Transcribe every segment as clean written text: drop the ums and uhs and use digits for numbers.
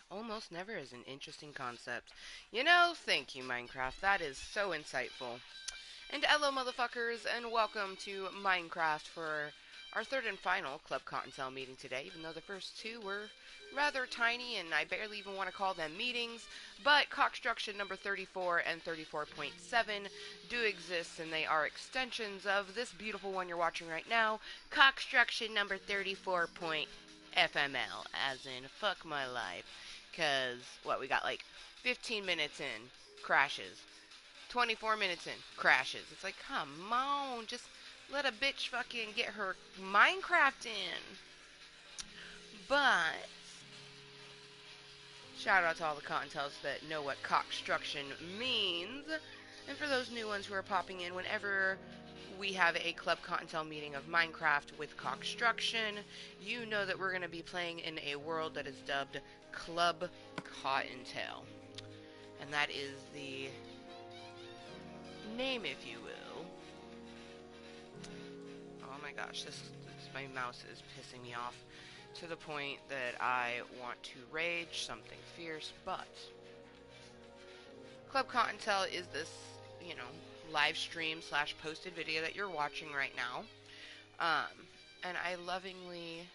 Almost never is an interesting concept. You know, thank you, Minecraft. That is so insightful. And hello, motherfuckers, and welcome to Minecraft for our third and final Klub Kottontale meeting today, even though the first two were rather tiny and I barely even want to call them meetings. But Cock-Struction number 34 and 34.7 do exist, and they are extensions of this beautiful one you're watching right now, Cock-Struction number 34.FML, as in fuck my life. Because, what, we got like 15 minutes in, crashes. 24 minutes in, crashes. It's like, come on, just let a bitch fucking get her Minecraft in. But, shout out to all the Kottontales that know what Cock-Struction means. And for those new ones who are popping in, whenever we have a Klub Kottontale meeting of Minecraft with Cock-Struction, you know that we're going to be playing in a world that is dubbed Klub Kottontale. And that is the name, if you will. Oh my gosh, my mouse is pissing me off to the point that I want to rage something fierce, but Klub Kottontale is this, you know, live stream slash posted video that you're watching right now. And I lovingly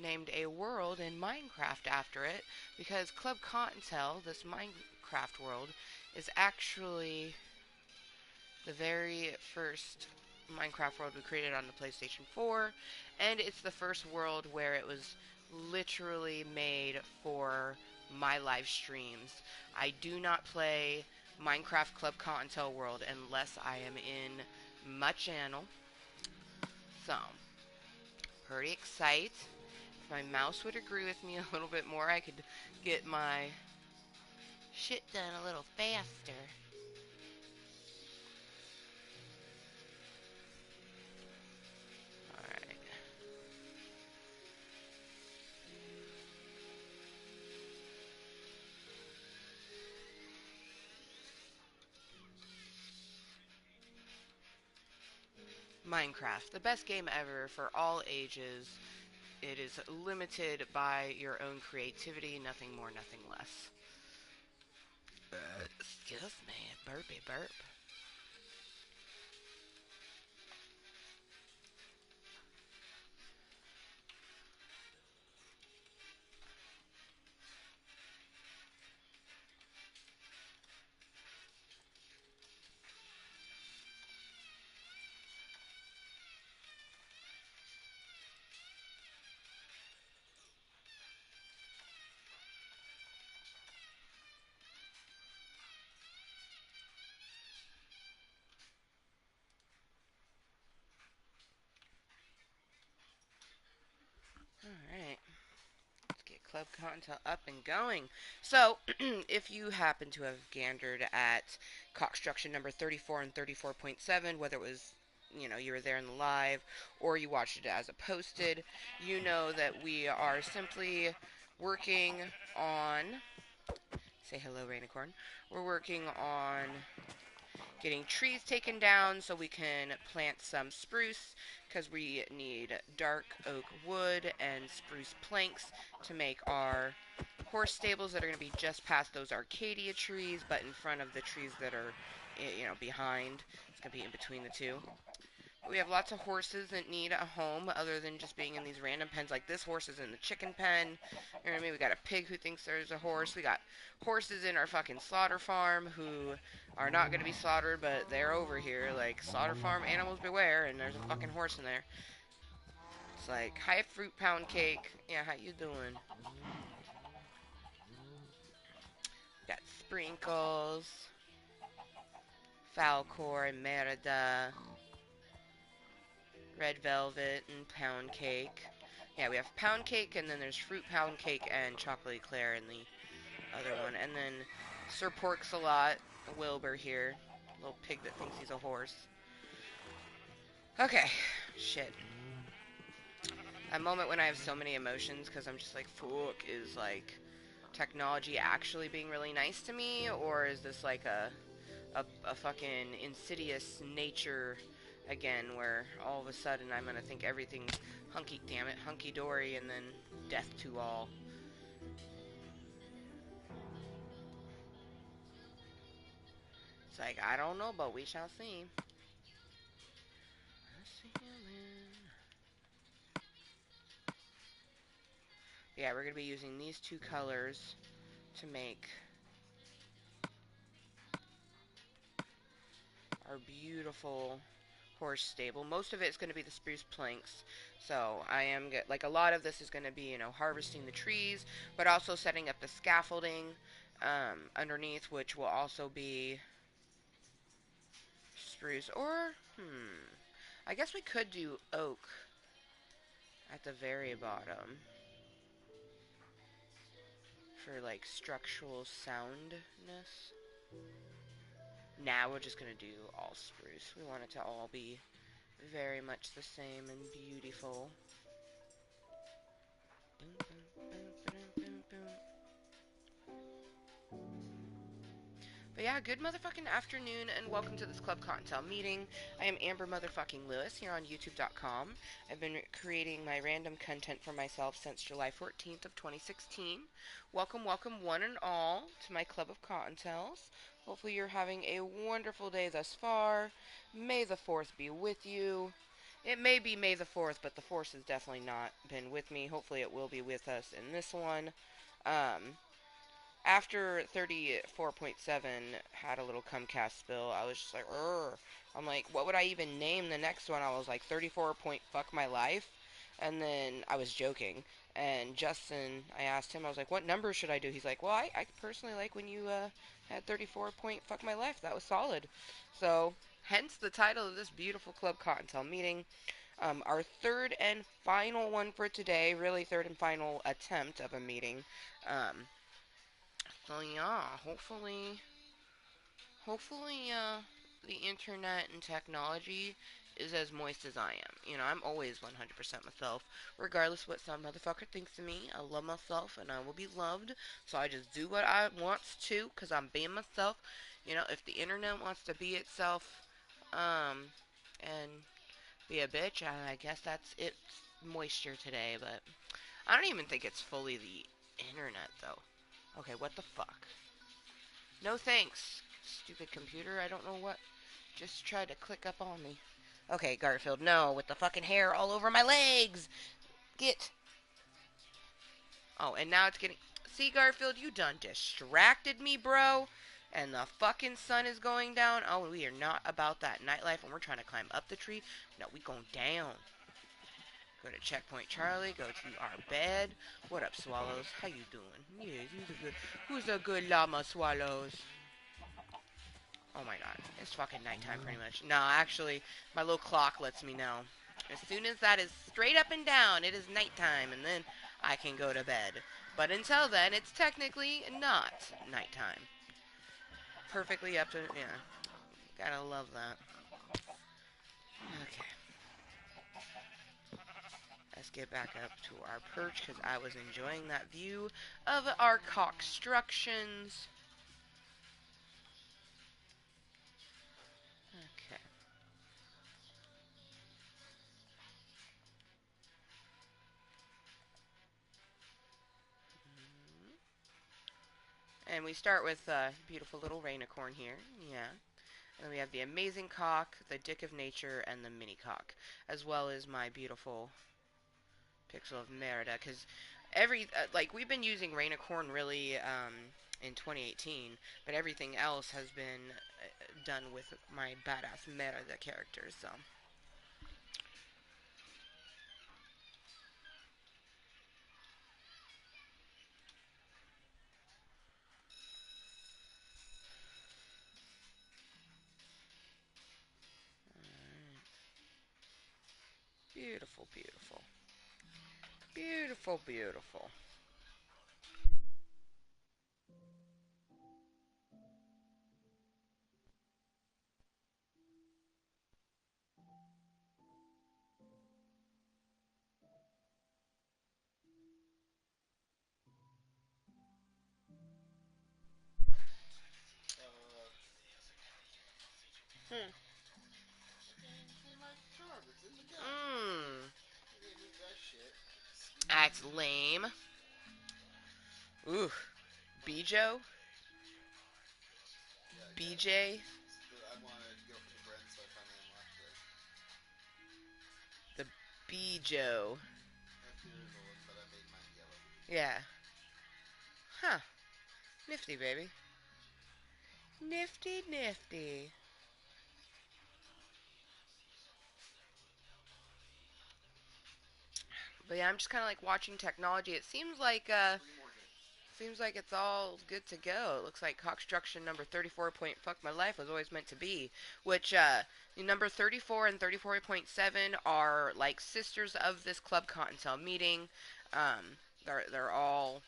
named a world in Minecraft after it because Klub Kottontale, this Minecraft world, is actually the very first Minecraft world we created on the PlayStation 4, and it's the first world where it was literally made for my live streams. I do not play Minecraft Klub Kottontale world unless I am in my channel. So, pretty excited. If my mouse would agree with me a little bit more, I could get my shit done a little faster. Alright. Minecraft, the best game ever for all ages. It is limited by your own creativity, nothing more, nothing less. Excuse me, burpy burp. Alright, let's get Klub Kottontale up and going. So, if you happen to have gandered at Cock-Struction number 34 and 34.7, whether it was, you know, you were there in the live or you watched it as a posted, you know that we are simply working on, say hello, Rainicorn, we're working on getting trees taken down so we can plant some spruce, because we need dark oak wood and spruce planks to make our horse stables that are going to be just past those Arcadia trees, but in front of the trees that are, you know, behind. It's going to be in between the two. We have lots of horses that need a home other than just being in these random pens. Like this horse is in the chicken pen. You know what I mean? We got a pig who thinks there's a horse. We got horses in our fucking slaughter farm who are not going to be slaughtered, but they're over here. Like, slaughter farm animals beware, and there's a fucking horse in there. It's like, hi, fruit pound cake. Yeah, how you doing? Got Sprinkles, Falcor, and Merida, Red Velvet, and Pound Cake. Yeah, we have Pound Cake, and then there's Fruit Pound Cake and Chocolate Eclair in the other one. And then Sir Porks-a-Lot, Wilbur here. Little pig that thinks he's a horse. Okay, shit. A moment when I have so many emotions, because I'm just like, fuck, is like technology actually being really nice to me, or is this like a a fucking insidious nature again, where all of a sudden I'm gonna think everything's hunky dory, and then death to all. It's like, I don't know, but we shall see. Yeah, we're gonna be using these two colors to make our beautiful horse stable. Most of it's going to be the spruce planks. So I am like, a lot of this is going to be, harvesting the trees, but also setting up the scaffolding underneath, which will also be spruce. Or I guess we could do oak at the very bottom for like structural soundness. Now we're just going to do all spruce. We want it to all be very much the same and beautiful. Boom, boom, boom, boom, boom, boom. But yeah, good motherfucking afternoon, and welcome to this Klub Kottontale meeting. I am Amber motherfucking Lewis here on YouTube.com. I've been creating my random content for myself since July 14th of 2016. Welcome, welcome one and all to my Klub of Kottontales. Hopefully you're having a wonderful day thus far. May the 4th be with you. It may be May the 4th, but the Force has definitely not been with me. Hopefully it will be with us in this one. After 34.7 had a little cumcast spill, I was just like, Urgh. I'm like, what would I even name the next one? I was like, 34 point fuck my life. And then I was joking. And Justin, I asked him, I was like, what number should I do? He's like, well, I personally like when you had 34 point fuck my life. That was solid. So, hence the title of this beautiful Klub Kottontale meeting. Our third and final one for today, really third and final attempt of a meeting. So yeah, hopefully, the internet and technology is as moist as I am. I'm always 100% myself, regardless of what some motherfucker thinks of me. I love myself, and I will be loved. So I just do what I wants to, cause I'm being myself. If the internet wants to be itself, and be a bitch, I guess that's it. Moisture today, but I don't even think it's fully the internet though. Okay, what the fuck? No thanks, stupid computer. I don't know what just tried to click up on me. Okay, Garfield, no, with the fucking hair all over my legs. Get. Oh, and now it's getting. See, Garfield, you done distracted me, bro. And the fucking sun is going down. Oh, we are not about that nightlife, and we're trying to climb up the tree. No, we going down. Go to Checkpoint Charlie. Go to our bed. What up, Swallows? How you doing? Yeah, who's a good llama, Swallows? Oh my god. It's fucking nighttime pretty much. No, actually, my little clock lets me know. As soon as that is straight up and down, it is nighttime, and then I can go to bed. But until then, it's technically not nighttime. Perfectly up to, yeah. Gotta love that. Okay. Let's get back up to our perch, because I was enjoying that view of our Cock-Structions. Okay. And we start with beautiful little rainicorn here. Yeah. And then we have the amazing cock, the dick of nature, and the mini cock, as well as my beautiful pixel of Merida. Because like, we've been using rainicorn really in 2018, but everything else has been done with my badass Merida characters. So. Beautiful, beautiful. Beautiful, beautiful. Hmm. Mmm. That's lame. Ooh. Bijo? BJ? The Bijo. Yeah. Huh. Nifty, baby. Nifty, nifty. But yeah, I'm just kind of like watching technology. It seems like it's all good to go. It looks like Cock-Struction number 34 point fuck my life was always meant to be, which number 34 and 34.7 are like sisters of this Klub Kottontale meeting. They're all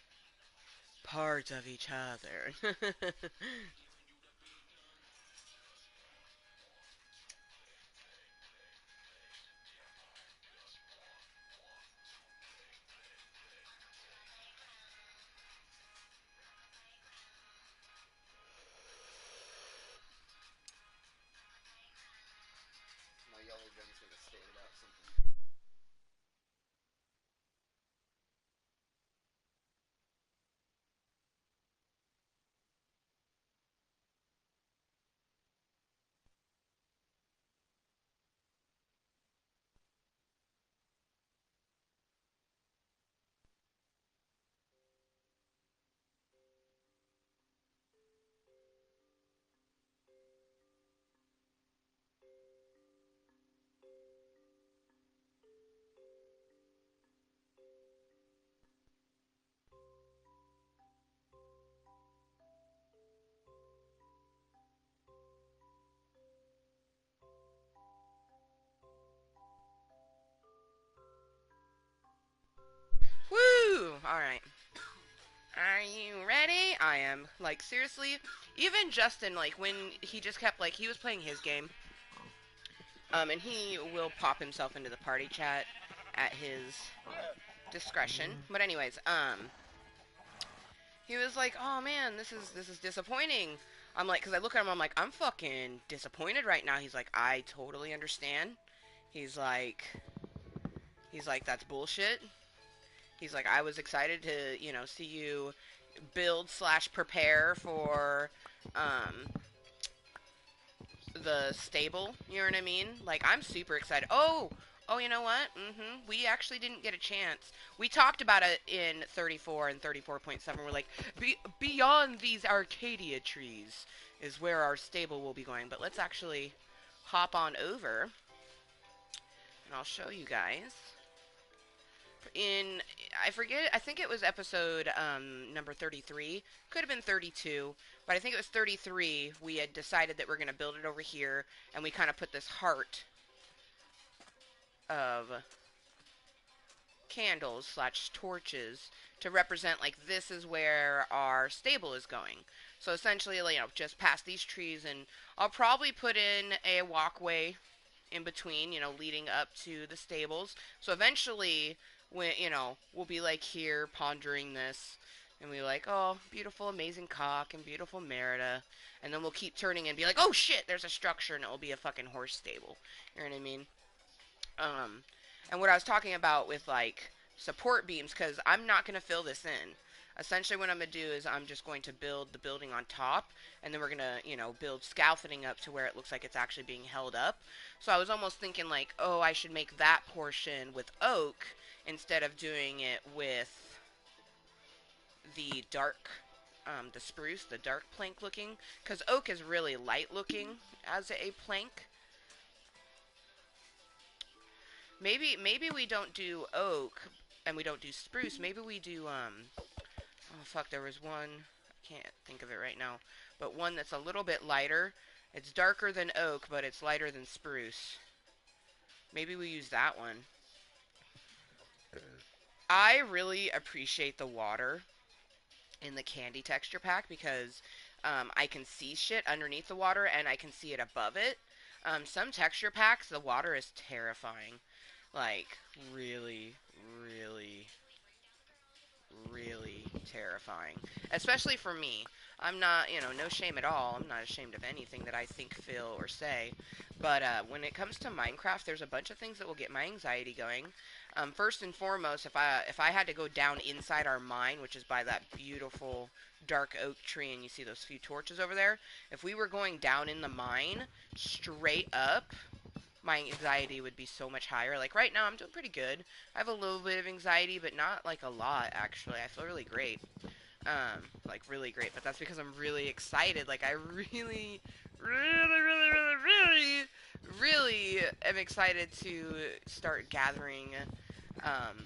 parts of each other. Woo! All right. Are you ready? I am. Like, seriously, even Justin, like, when he just kept, like, he was playing his game, and he will pop himself into the party chat at his discretion. But anyways, he was like, "Oh man, this is disappointing." I'm like, because I look at him, I'm like, "I'm fucking disappointed right now." He's like, "I totally understand." He's like, "That's bullshit." He's like, "I was excited to, see you build slash prepare for, um, the stable." You know what I mean? Like, I'm super excited. Oh, you know what? We actually didn't get a chance. We talked about it in 34 and 34.7. We're like, beyond these Arcadia trees is where our stable will be going. But let's actually hop on over, and I'll show you guys. In, I forget, I think it was episode number 33. Could have been 32, but I think it was 33. We had decided that we're going to build it over here, and we kind of put this heart of candles slash torches to represent, like, this is where our stable is going. So essentially, just past these trees, and I'll probably put in a walkway in between, leading up to the stables. So eventually, when, we'll be like here pondering this, and we're like, oh, beautiful, amazing Cock and beautiful Merida. And then we'll keep turning and be like, oh shit, there's a structure, and it'll be a fucking horse stable. You know what I mean? Um, and what I was talking about with like support beams, because I'm not going to fill this in. Essentially, what I'm going to do is I'm just going to build the building on top, and then we're going to, build scaffolding up to where it looks like it's actually being held up. So I was almost thinking like, oh, I should make that portion with oak instead of doing it with the dark, the spruce, the dark plank looking, because oak is really light looking as a plank. Maybe we don't do oak and we don't do spruce. Maybe we do oh fuck, there was one, I can't think of it right now, but one that's a little bit lighter. It's darker than oak, but it's lighter than spruce. Maybe we use that one. I really appreciate the water in the candy texture pack because I can see shit underneath the water and I can see it above it. Some texture packs, the water is terrifying. Like, really, really, really terrifying. Especially for me. I'm not, no shame at all. I'm not ashamed of anything that I think, feel, or say. But when it comes to Minecraft, there's a bunch of things that will get my anxiety going. First and foremost, if I had to go down inside our mine, which is by that beautiful dark oak tree, and you see those few torches over there, if we were going down in the mine straight up, my anxiety would be so much higher. Like right now, I'm doing pretty good. I have a little bit of anxiety, but not like a lot. Actually, I feel really great. Like really great. But that's because I'm really excited. Like I really, really, really, really, really, really am excited to start gathering um,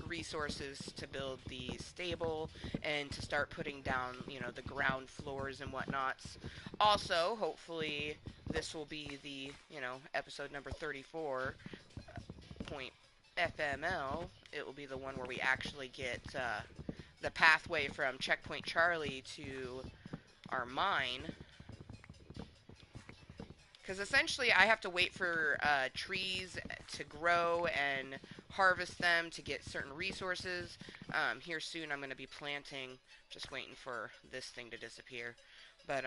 resources to build the stable and to start putting down, the ground floors and whatnots. Also, hopefully, this will be the, episode number 34 point FML. It will be the one where we actually get the pathway from Checkpoint Charlie to our mine. Because essentially, I have to wait for trees to grow and harvest them to get certain resources. Here soon, I'm going to be planting. Just waiting for this thing to disappear. But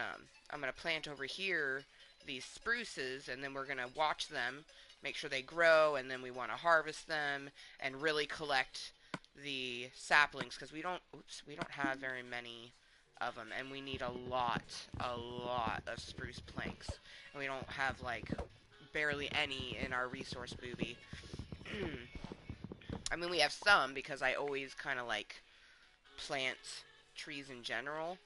I'm going to plant over here these spruces, and then we're going to watch them, make sure they grow, and then we want to harvest them and really collect the saplings because we don't have very many of them, and we need a lot of spruce planks. And we don't have, like, barely any in our resource booby. I mean, we have some because I always kind of, like, plant trees in general.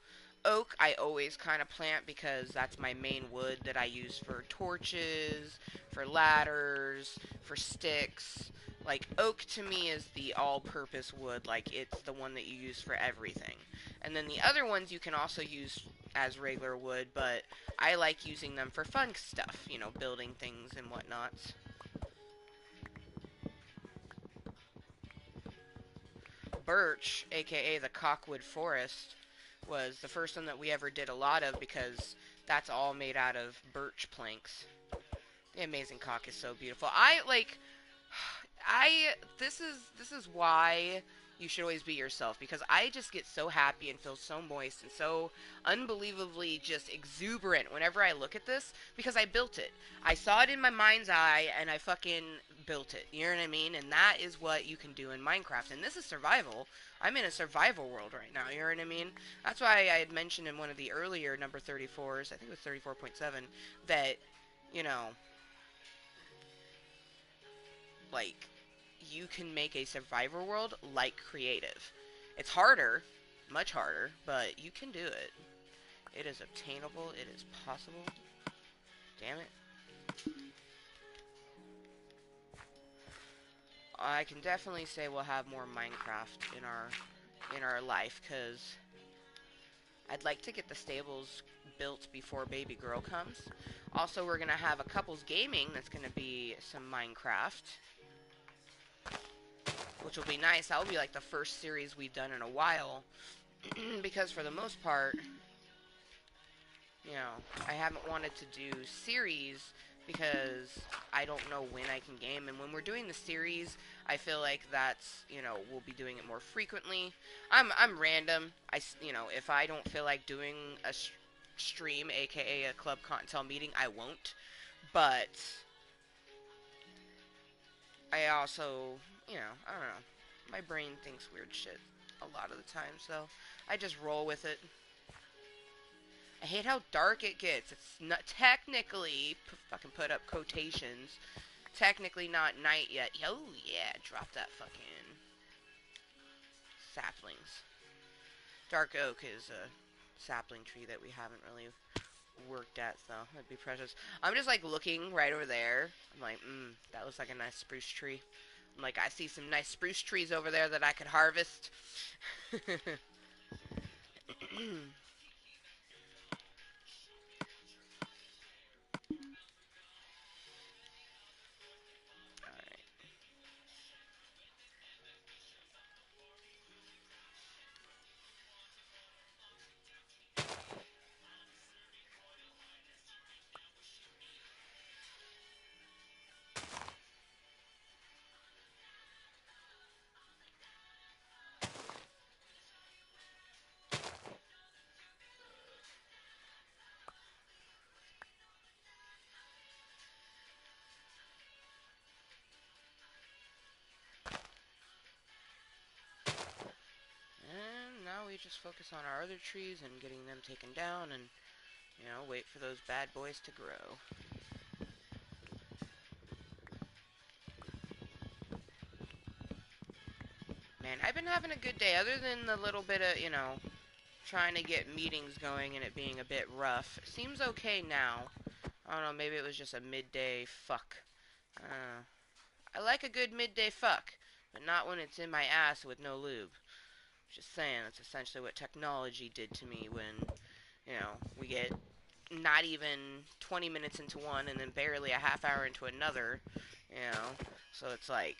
Oak, I always kind of plant because that's my main wood that I use for torches, for ladders, for sticks. Like, oak to me is the all-purpose wood. Like, it's the one that you use for everything. And then the other ones you can also use as regular wood, but I like using them for fun stuff, building things and whatnot. Birch, aka the Cockwood Forest, was the first one that we ever did a lot of because that's all made out of birch planks. The amazing cock is so beautiful. This is why you should always be yourself because I just get so happy and feel so moist and so unbelievably just exuberant whenever I look at this because I built it. I saw it in my mind's eye and I fucking built it. You know what I mean? And that is what you can do in Minecraft. And this is survival. I'm in a survival world right now. You know what I mean? That's why I had mentioned in one of the earlier number 34s, I think it was 34.7, that, you know, like, you can make a survivor world like creative. It's harder, much harder, but you can do it. It is obtainable. It is possible. Damn it. I can definitely say we'll have more Minecraft in our life because I'd like to get the stables built before baby girl comes. Also, we're gonna have a couples gaming that's gonna be some Minecraft, which will be nice. That will be like the first series we've done in a while because for the most part, I haven't wanted to do series because I don't know when I can game. And when we're doing the series, I feel like we'll be doing it more frequently. I'm random. If I don't feel like doing a stream, aka a Klub Kottontale meeting, I won't. But I also, I don't know. My brain thinks weird shit a lot of the time, so I just roll with it. I hate how dark it gets. It's not technically, fucking put up quotations, technically not night yet. Oh yeah, drop that fucking saplings. Dark oak is a sapling tree that we haven't really worked at, so that'd be precious. I'm just like looking right over there. I'm like, that looks like a nice spruce tree. I'm like, I see some nice spruce trees over there that I could harvest. we just focus on our other trees and getting them taken down and, you know, wait for those bad boys to grow. Man, I've been having a good day, other than the little bit of, you know, trying to get meetings going and it being a bit rough. It seems okay now. I don't know, maybe it was just a midday fuck. I like a good midday fuck, but not when it's in my ass with no lube. Just saying, that's essentially what technology did to me when, you know, we get not even 20 minutes into one and then barely a half hour into another, you know. So it's like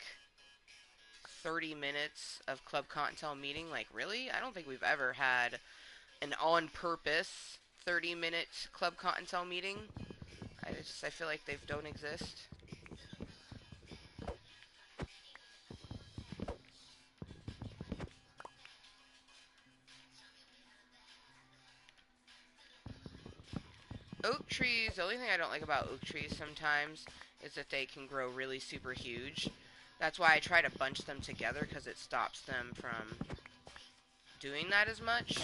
30 minutes of Klub Kottontale meeting. Like, really? I don't think we've ever had an on-purpose 30-minute Klub Kottontale meeting. I feel like they don't exist. Oak trees, the only thing I don't like about oak trees sometimes is that they can grow really super huge. That's why I try to bunch them together, because it stops them from doing that as much.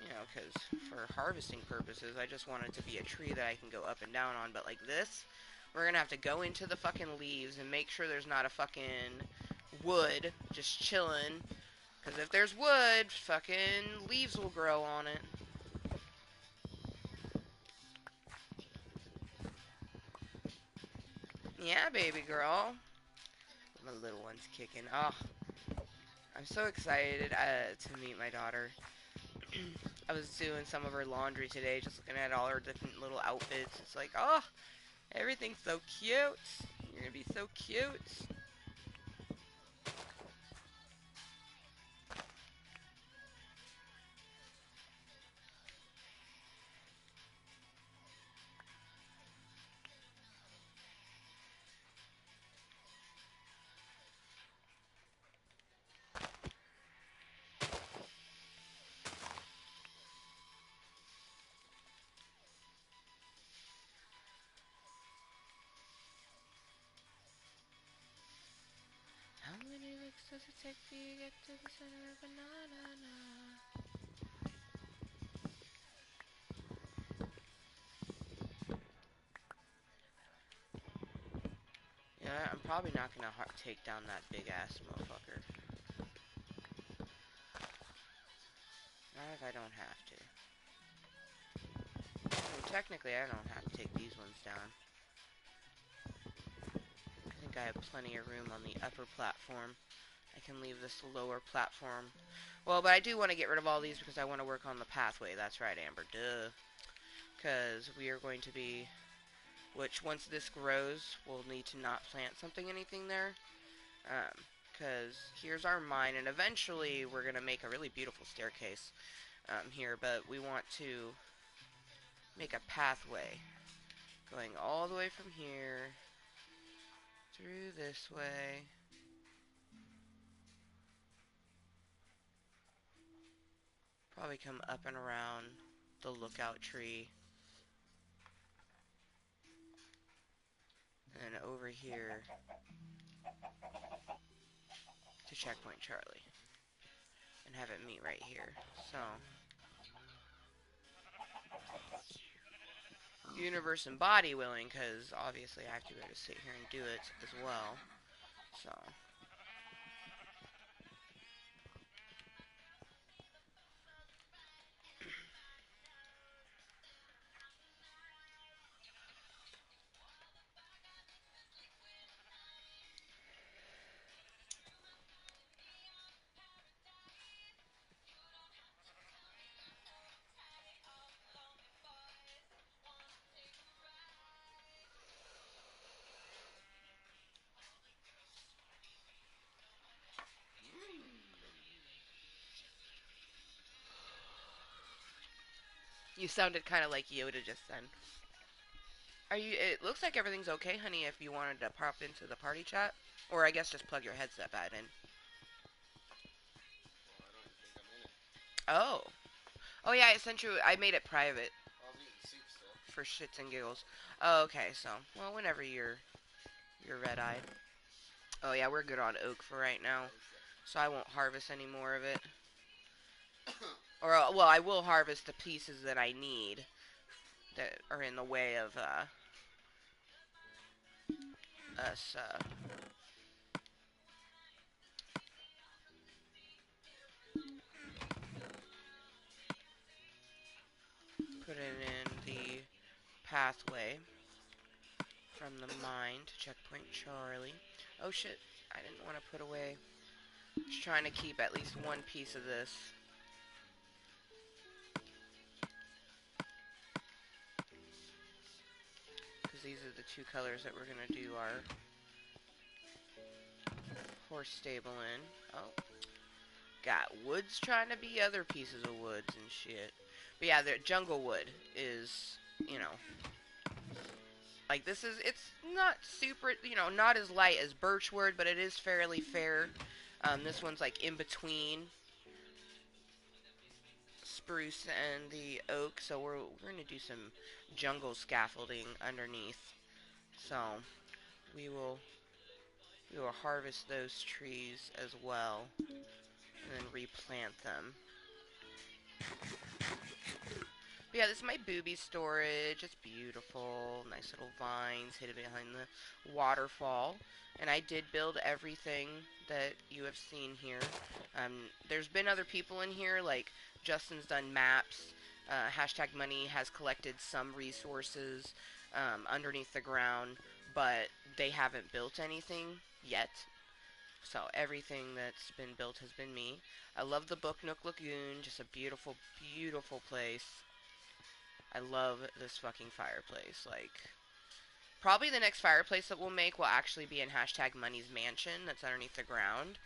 You know, because for harvesting purposes, I just want it to be a tree that I can go up and down on. But like this, we're going to have to go into the fucking leaves and make sure there's not a fucking wood just chilling. Because if there's wood, fucking leaves will grow on it. Yeah, baby girl. My little one's kicking. Oh, I'm so excited to meet my daughter. I was doing some of her laundry today, just looking at all her different little outfits. It's like, oh, everything's so cute. You're gonna be so cute. How many licks does it take for you to get to the center of a banana? Yeah, I'm probably not gonna take down that big ass motherfucker. Not if I don't have to. I mean, technically, I don't have to take these ones down. I think I have plenty of room on the upper platform. I can leave this lower platform. Well, but I do want to get rid of all these because I want to work on the pathway. That's right, Amber. Duh. Because we are going to be... Which, once this grows, we'll need to not plant anything there. Because here's our mine, and eventually we're going to make a really beautiful staircase here. But we want to make a pathway going all the way from here through this way. Probably come up and around the lookout tree. And over here to Checkpoint Charlie. And have it meet right here. So, universe and body willing, because obviously I have to be able to sit here and do it as well. So, you sounded kind of like Yoda just then. Are you? It looks like everything's okay, honey, if you wanted to pop into the party chat. Or I guess just plug your headset back in. Oh. Oh yeah, I sent you, I made it private. For shits and giggles. Oh, okay, so, well, whenever you're red-eyed. Oh yeah, we're good on oak for right now. so I won't harvest any more of it. Or, well, I will harvest the pieces that I need that are in the way of us putting in the pathway from the mine to Checkpoint Charlie. Oh shit, I didn't want to put away. Just trying to keep at least one piece of this. Because these are the two colors that we're going to do our horse stable in. Oh, got woods trying to be other pieces of woods and shit. But yeah, the jungle wood is, you know, like this is, it's not super, not as light as birchwood, but it is fairly fair. This one's like in between spruce and the oak, so we're gonna do some jungle scaffolding underneath. So we will we will harvest those trees as well and then replant them. But yeah, this is my booby storage. It's beautiful. Nice little vines hidden behind the waterfall. And I did build everything that you have seen here. There's been other people in here, like Justin's done maps. Hashtag Money has collected some resources underneath the ground, but they haven't built anything yet. So everything that's been built has been me. I love the Book Nook Lagoon. Just a beautiful, beautiful place. I love this fucking fireplace. Like, probably the next fireplace that we'll make will actually be in hashtag Money's mansion that's underneath the ground.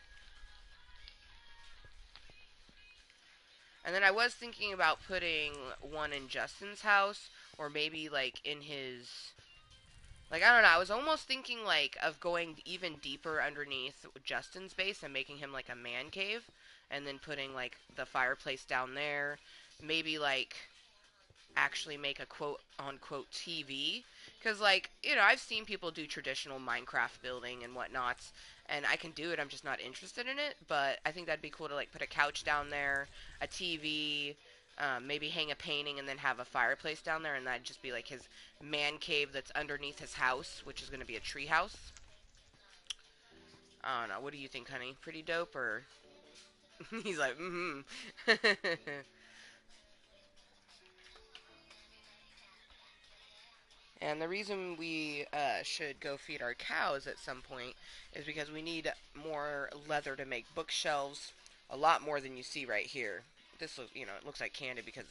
And then I was thinking about putting one in Justin's house, or maybe like in his, like, I don't know, I was almost thinking like of going even deeper underneath Justin's base and making him like a man cave, and then putting like the fireplace down there, maybe like actually make a quote unquote TV. Because, like, I've seen people do traditional Minecraft building and whatnots, and I can do it, I'm just not interested in it. But I think that'd be cool to, like, put a couch down there, a TV, maybe hang a painting, and then have a fireplace down there, and that'd just be, like, his man cave that's underneath his house, which is going to be a tree house. I don't know. What do you think, honey? Pretty dope, or? He's like, mm-hmm. And the reason we should go feed our cows at some point is because we need more leather to make bookshelves. A lot more than you see right here. This looks, it looks like candy because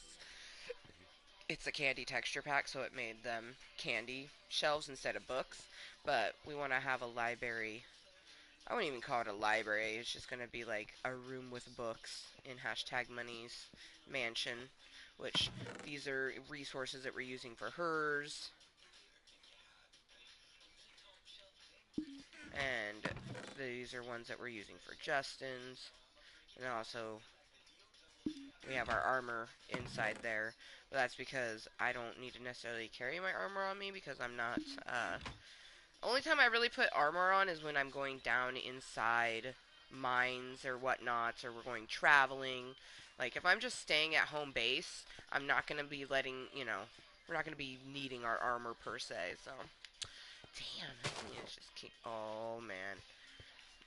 it's a candy texture pack, so it made them candy shelves instead of books. But we want to have a library. I wouldn't even call it a library. It's just going to be like a room with books in hashtag Money's mansion, which these are resources that we're using for hers. And these are ones that we're using for Justin's. And also, we have our armor inside there. But that's because I don't need to necessarily carry my armor on me because I'm not, only time I really put armor on is when I'm going down inside mines or whatnots, or we're going traveling. Like, if I'm just staying at home base, I'm not going to be letting, we're not going to be needing our armor per se, so. Damn, that thing is just oh, man.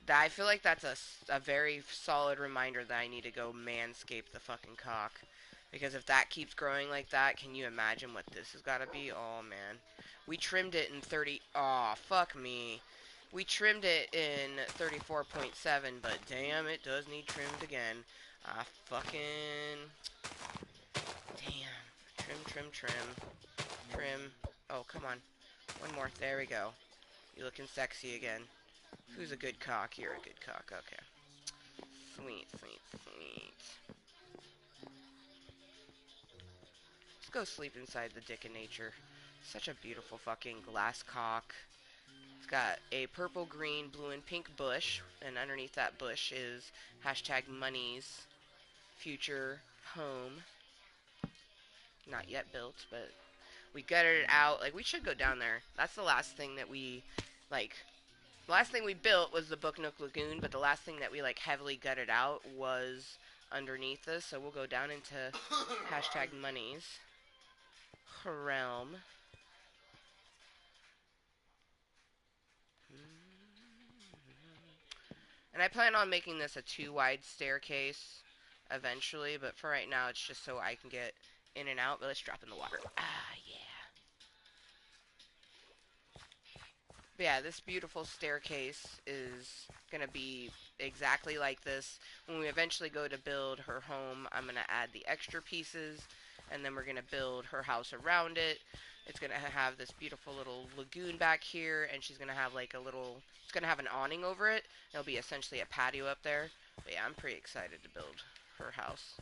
I feel like that's a very solid reminder that I need to go manscape the fucking cock. Because if that keeps growing like that, can you imagine what this has got to be? Oh, man. We trimmed it in 30... Aw, fuck me. We trimmed it in 34.7, but damn, it does need trimmed again. Fucking... Damn. Trim, trim, trim. Trim. Oh, come on. One more. There we go. You looking sexy again. Who's a good cock? You're a good cock. Okay. Sweet, sweet, sweet. Let's go sleep inside the dick of nature. Such a beautiful fucking glass cock. It's got a purple, green, blue, and pink bush. And underneath that bush is hashtag Money's future home. Not yet built, but we gutted it out. Like, we should go down there. That's the last thing that we, like, The last thing we built was the Book Nook Lagoon, but the last thing that we like heavily gutted out was underneath this. So we'll go down into hashtag monies realm. And I plan on making this a 2 wide staircase eventually, but for right now it's just so I can get in and out. But let's drop in the water. Ah, yeah. But yeah, this beautiful staircase is going to be exactly like this. When we eventually go to build her home, I'm going to add the extra pieces, and then we're going to build her house around it. It's going to have this beautiful little lagoon back here, and she's going to have like a little, it's going to have an awning over it. It'll be essentially a patio up there. But yeah, I'm pretty excited to build her house.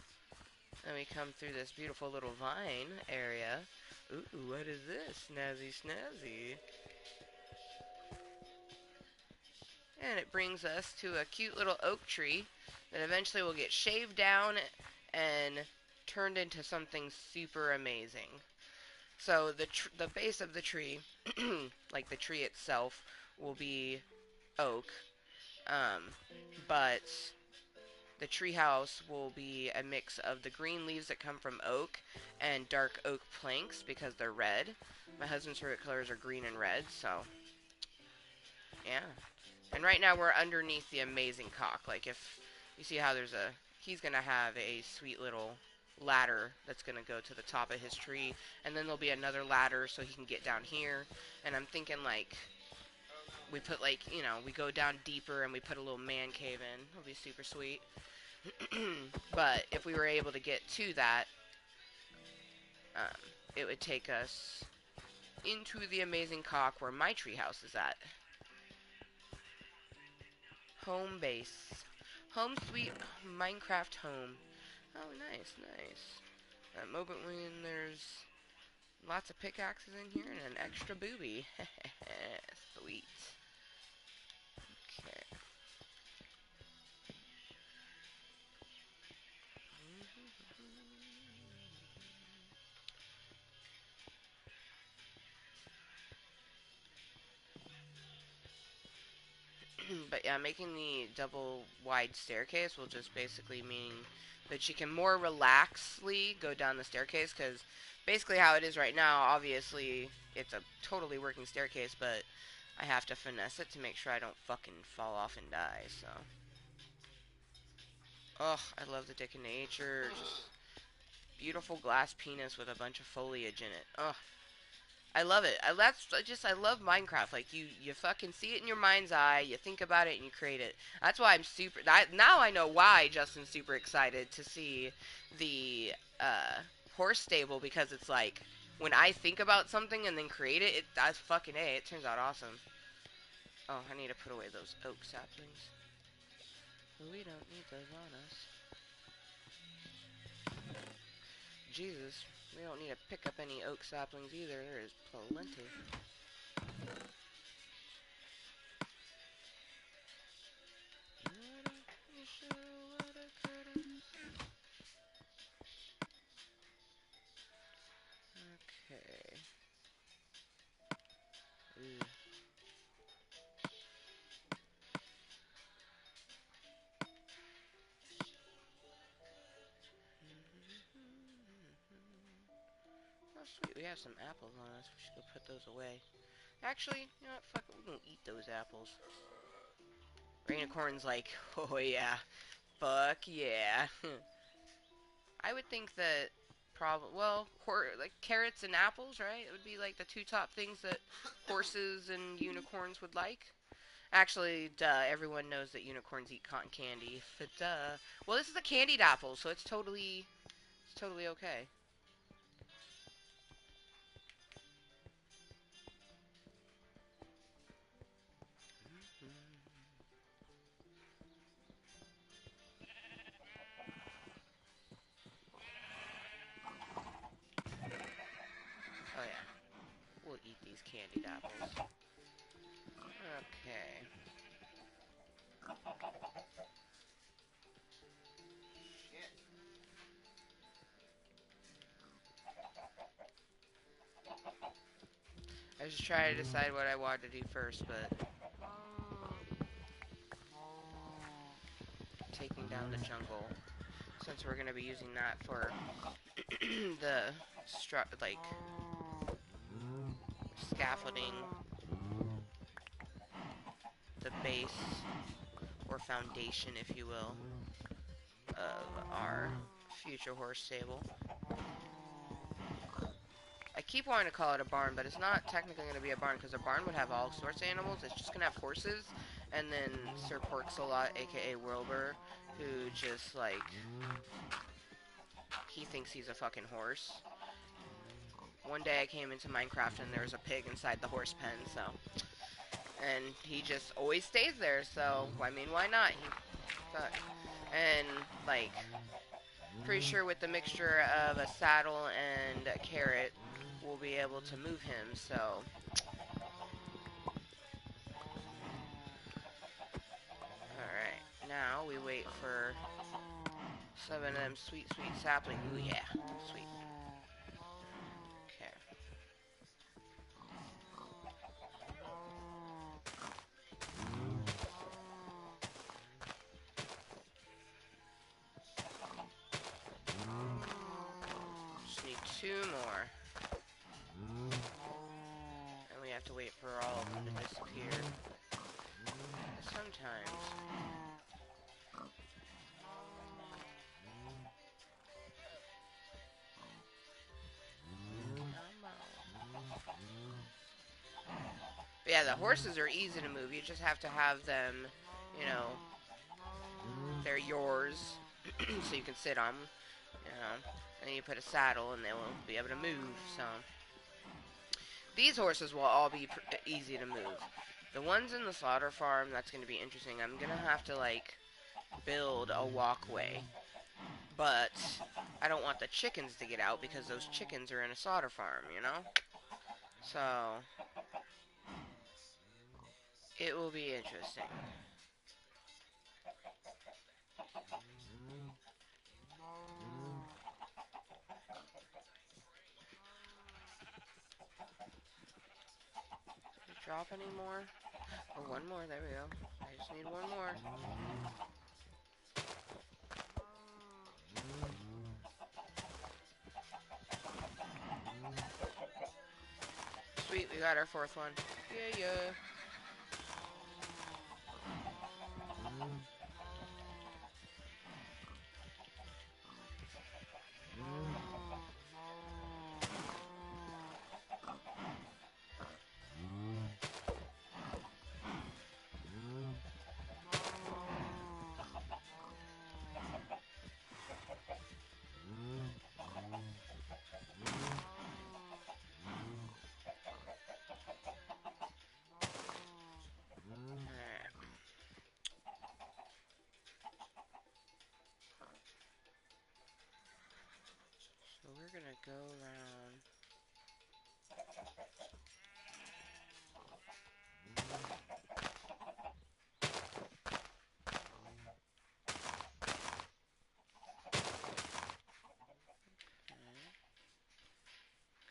Then we come through this beautiful little vine area. Ooh, what is this? Snazzy, snazzy. And it brings us to a cute little oak tree that eventually will get shaved down and turned into something super amazing. So the base of the tree, like the tree itself, will be oak, um, but the treehouse will be a mix of the green leaves that come from oak and dark oak planks because they're red. My husband's favorite colors are green and red, so yeah. And right now we're underneath the amazing cock. Like if you see how there's a, he's gonna have a sweet little ladder that's gonna go to the top of his tree, and then there'll be another ladder so he can get down here. And I'm thinking like we put like, you know, we go down deeper and we put a little man cave in. It'll be super sweet. But if we were able to get to that, it would take us into the amazing cock where my treehouse is at. Home base. Home sweet Minecraft home. Oh, nice, nice. That moment when there's lots of pickaxes in here and an extra booby. Sweet. Okay. But yeah, making the double wide staircase will just basically mean that she can more relaxedly go down the staircase, because basically how it is right now, obviously it's a totally working staircase, but I have to finesse it to make sure I don't fucking fall off and die, so. Oh, I love the dick of nature. Just beautiful glass penis with a bunch of foliage in it. Oh, I love it. I love Minecraft. Like you fucking see it in your mind's eye, you think about it, and you create it. That's why I'm super. Now I know why Justin's super excited to see the horse stable, because it's like when I think about something and then create it, that's fucking a. It turns out awesome. Oh, I need to put away those oak saplings. We don't need those on us. Jesus, we don't need to pick up any oak saplings either. There is plenty. Okay. Ooh. Oh, sweet. We have some apples on us. We should go put those away. Actually, you know what? Fuck it. We're gonna eat those apples. Rainicorn's like, oh yeah. Fuck yeah. I would think that probably, well, like carrots and apples, right? It would be like the two top things that horses and unicorns would like. Actually, duh, everyone knows that unicorns eat cotton candy. But duh. Well, this is a candied apple, so it's totally okay. Oh yeah, we'll eat these candied apples. Okay. I was just trying to decide what I wanted to do first, but down the jungle, since we're gonna be using that for the like scaffolding, the base or foundation, if you will, of our future horse stable. I keep wanting to call it a barn, but it's not technically going to be a barn, because a barn would have all sorts of animals. It's just going to have horses, and then Sir Porksalot, aka Wilbur, who just, like, he thinks he's a fucking horse. One day I came into Minecraft and there was a pig inside the horse pen, so, and he just always stays there, so, I mean, why not? And, like, pretty sure with the mixture of a saddle and a carrot, we'll be able to move him, so. Alright, now we wait for some of them sweet, sweet sapling. Ooh, yeah, sweet. Okay. Just need 2 more. And we have to wait for all of them to disappear. Sometimes. But yeah, the horses are easy to move. You just have to have them, you know, they're yours, so you can sit on them, you know. And then you put a saddle and they will be able to move, so. These horses will all be easy to move. The ones in the slaughter farm, that's going to be interesting. I'm going to have to, like, build a walkway. But I don't want the chickens to get out because those chickens are in a slaughter farm, you know? So, it will be interesting. Did we drop any more? Oh, 1 more. There we go. I just need 1 more. Sweet, we got our 4th one. Yeah, yeah. So we're gonna go around.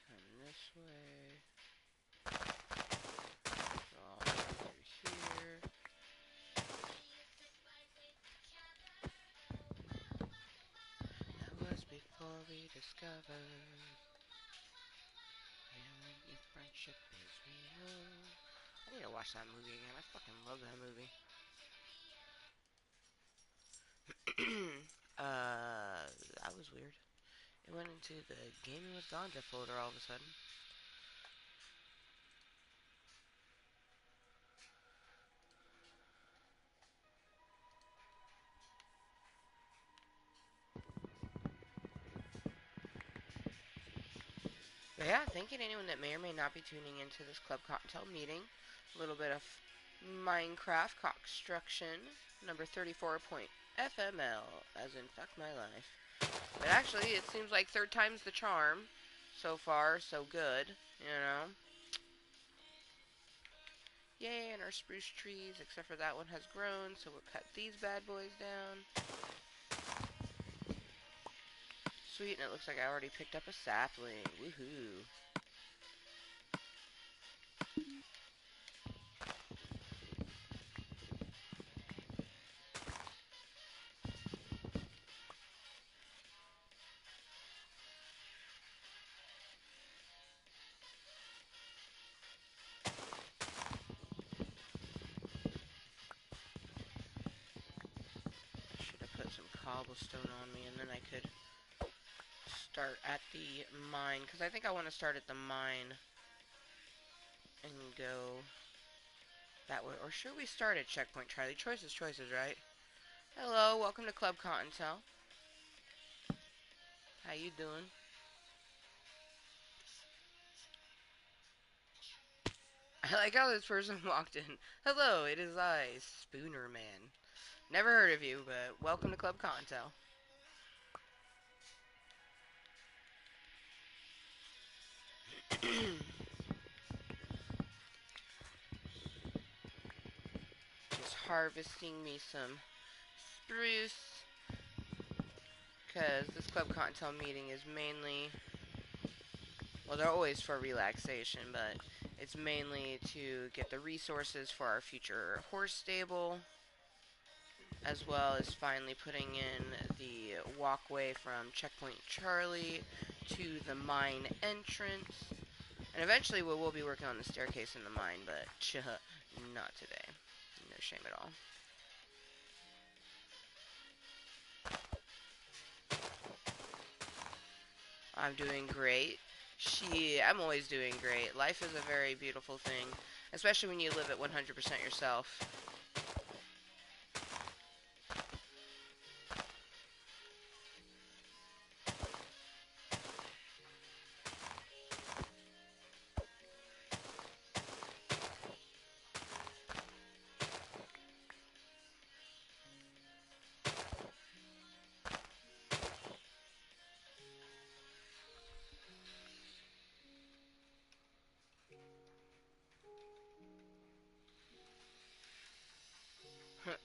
Come this way. Go all the way through here. That was before we discovered. Friendship is real. I need to watch that movie again. I fucking love that movie. That was weird. It went into the Gaming with Ganja folder all of a sudden. But yeah, thank you to anyone that may or may not be tuning into this Klub Kottontale meeting. A little bit of Minecraft Cock-Struction number 34.FML, as in fuck my life. But actually, it seems like 3rd time's the charm. So far, so good, you know. Yay, and our spruce trees, except for that one has grown, so we'll cut these bad boys down. Sweet, and it looks like I already picked up a sapling. Woohoo. Should have put some cobblestone on me, and then I could start at the mine, because I think I want to start at the mine and go that way. Or should we start at Checkpoint Charlie? Choices, right? Hello, welcome to Klub Kottontale. How you doing? I like how this person walked in. Hello, it is I, Spooner Man. Never heard of you, but welcome to Klub Kottontale. Just harvesting me some spruce, because this Klub Kottontale meeting is mainly, well, they're always for relaxation, but it's mainly to get the resources for our future horse stable, as well as finally putting in the walkway from Checkpoint Charlie to the mine entrance. And eventually we will be working on the staircase in the mine, but not today. No shame at all. I'm doing great. I'm always doing great. Life is a very beautiful thing, especially when you live it 100% yourself.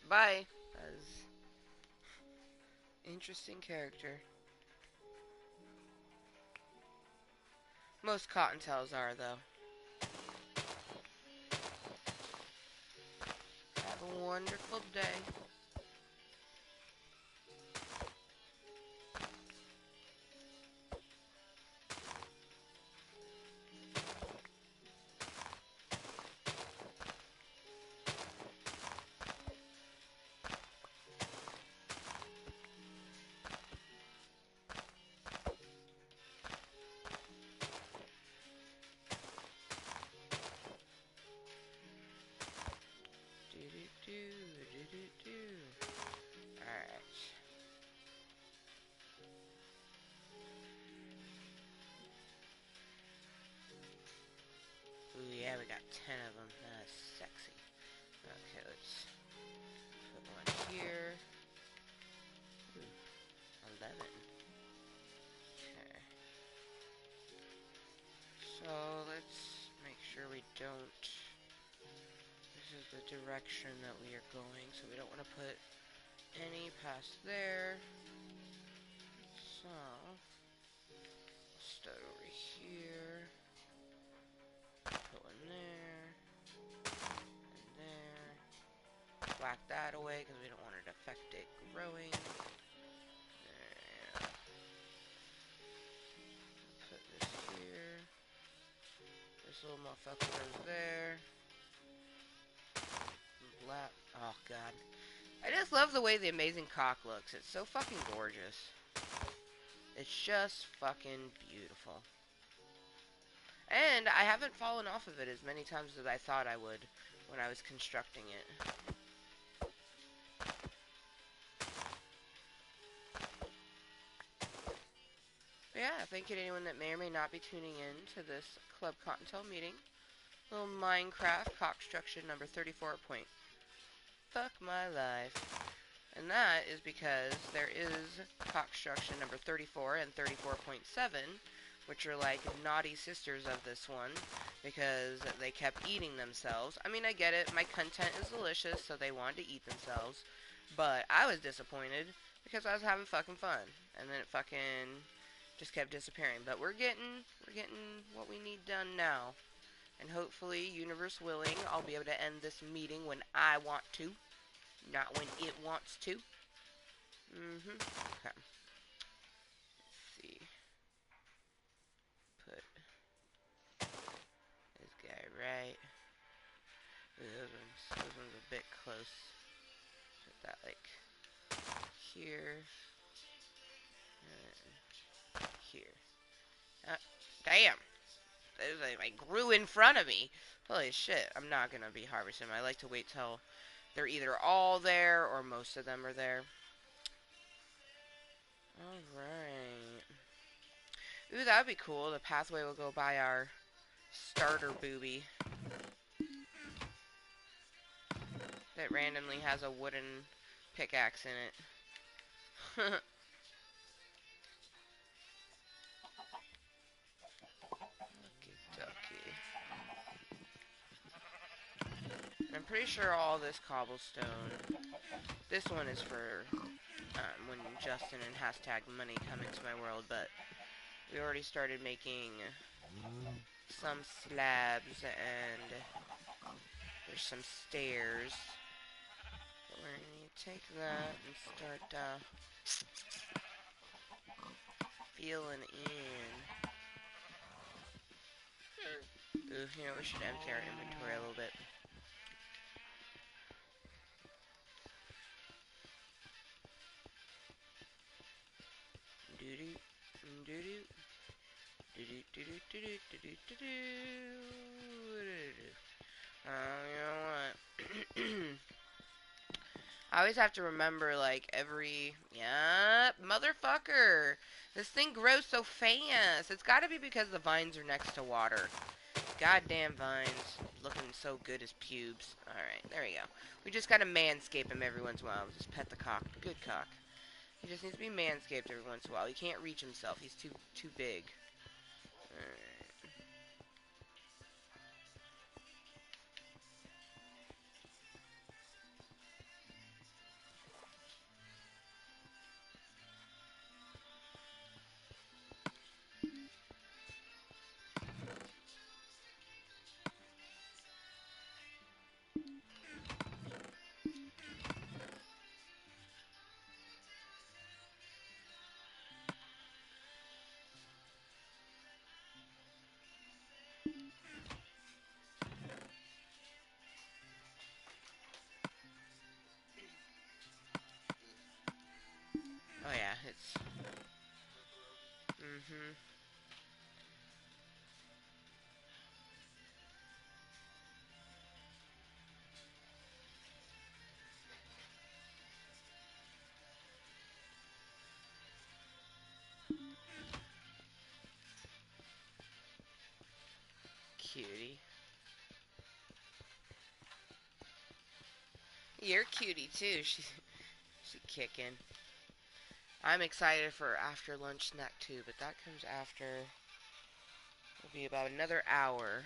Bye. As interesting character. Most Kottontales are, though. Have a wonderful day. Alright. Ooh, yeah, we got 10 of them. That's sexy. Okay, let's put one here. Ooh, 11. Okay. So, let's make sure we don't... This is the direction that we are going, so we don't want to put any past there. So, start over here. Put one there. And there. Whack that away because we don't want it to affect it growing. There. Put this here. This little motherfucker goes there. Black. Oh god. I just love the way the amazing cock looks. It's so fucking gorgeous. It's just fucking beautiful. And I haven't fallen off of it as many times as I thought I would when I was constructing it. But yeah, thank you to anyone that may or may not be tuning in to this Klub Kottontale meeting. Little Minecraft Cock-Struction number 34. Fuck my life. And that is because there is Cock-Struction number 34 and 34.7, which are like naughty sisters of this one, because they kept eating themselves. I mean, I get it, my content is delicious, so they wanted to eat themselves, but I was disappointed, because I was having fucking fun, and then it fucking just kept disappearing. But we're getting what we need done now, and hopefully, universe willing, I'll be able to end this meeting when I want to, not when it wants to. Okay. Let's see. Put this guy right. Ooh, those ones a bit close. Put that like here. Here. Damn! They like, grew in front of me. Holy shit, I'm not gonna be harvesting them. I like to wait till they're either all there or most of them are there. Alright. Ooh, that'd be cool. The pathway will go by our starter booby that randomly has a wooden pickaxe in it. Okie I'm pretty sure all this cobblestone, this one is for when Justin and hashtag money come into my world, but we already started making some slabs and there's some stairs. But we're going to take that and start filling in. Ooh, you know, we should empty our inventory a little bit. Doo-doo, doo-doo, doo-doo, doo-doo, doo-doo, doo-doo, doo-doo. You know what? I always have to remember, like, every... Yeah, motherfucker! This thing grows so fast! It's gotta be because the vines are next to water. Goddamn vines. Looking so good as pubes. Alright, there we go. We just gotta manscape him every once in a while. Just pet the cock. Good cock. He just needs to be manscaped every once in a while. He can't reach himself. He's too big. Alright. Oh yeah, it's... Cutie. You're cutie too. She's kicking. I'm excited for after lunch snack too, but that comes after. It'll be about another hour.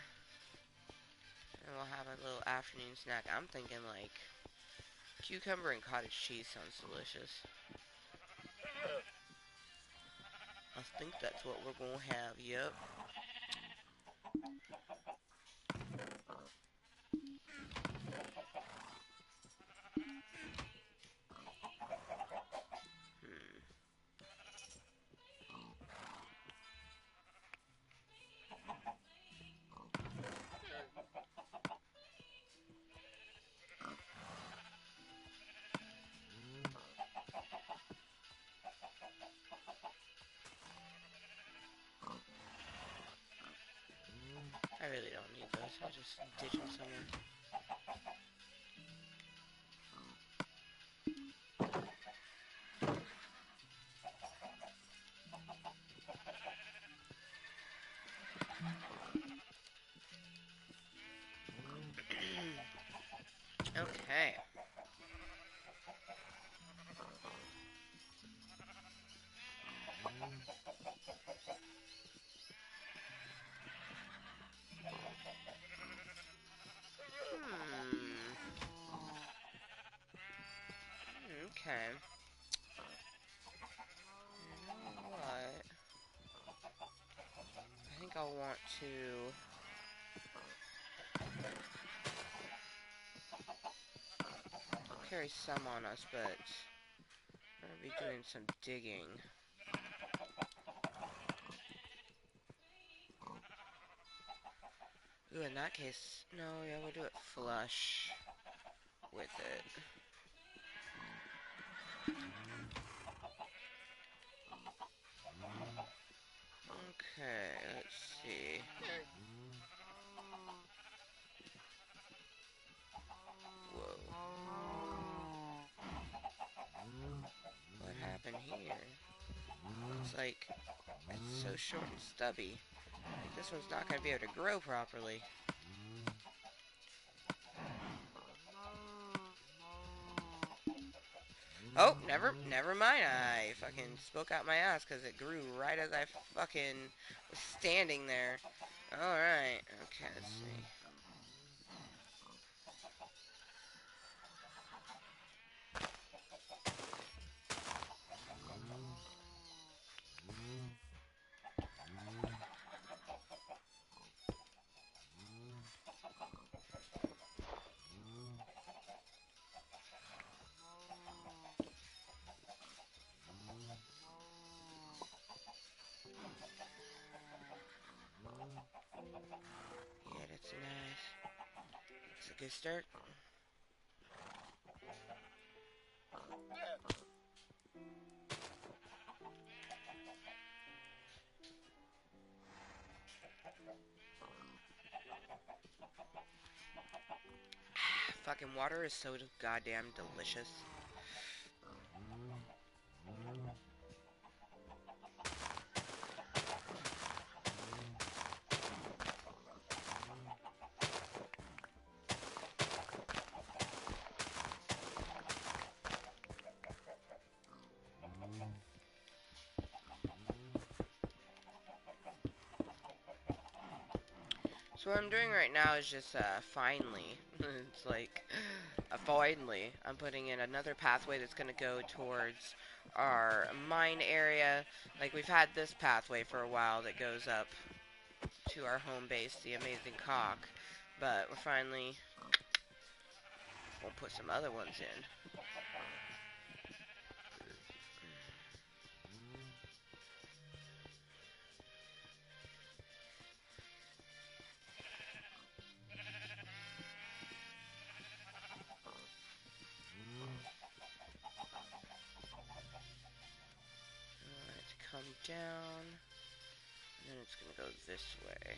And we'll have a little afternoon snack. I'm thinking like cucumber and cottage cheese sounds delicious. I think that's what we're gonna have, yep. I really don't need those. I'll just ditch them somewhere. Okay. Okay. You know what? I think I'll want to... carry some on us, but we're going to be doing some digging. Ooh, in that case, no, yeah, we'll do it flush with it. It's like, it's so short and stubby. Like, this one's not going to be able to grow properly. Oh, never mind. I fucking spoke out my ass because it grew right as I fucking was standing there. Alright. Okay, let's see. Yeah, that's nice. It's a good start. Fucking water is so goddamn delicious. So what I'm doing right now is just, finally, it's like, finally, I'm putting in another pathway that's going to go towards our mine area. Like, we've had this pathway for a while that goes up to our home base, the amazing Cock, but we're finally, we'll put some other ones in. Alright, come down, and then it's going to go this way.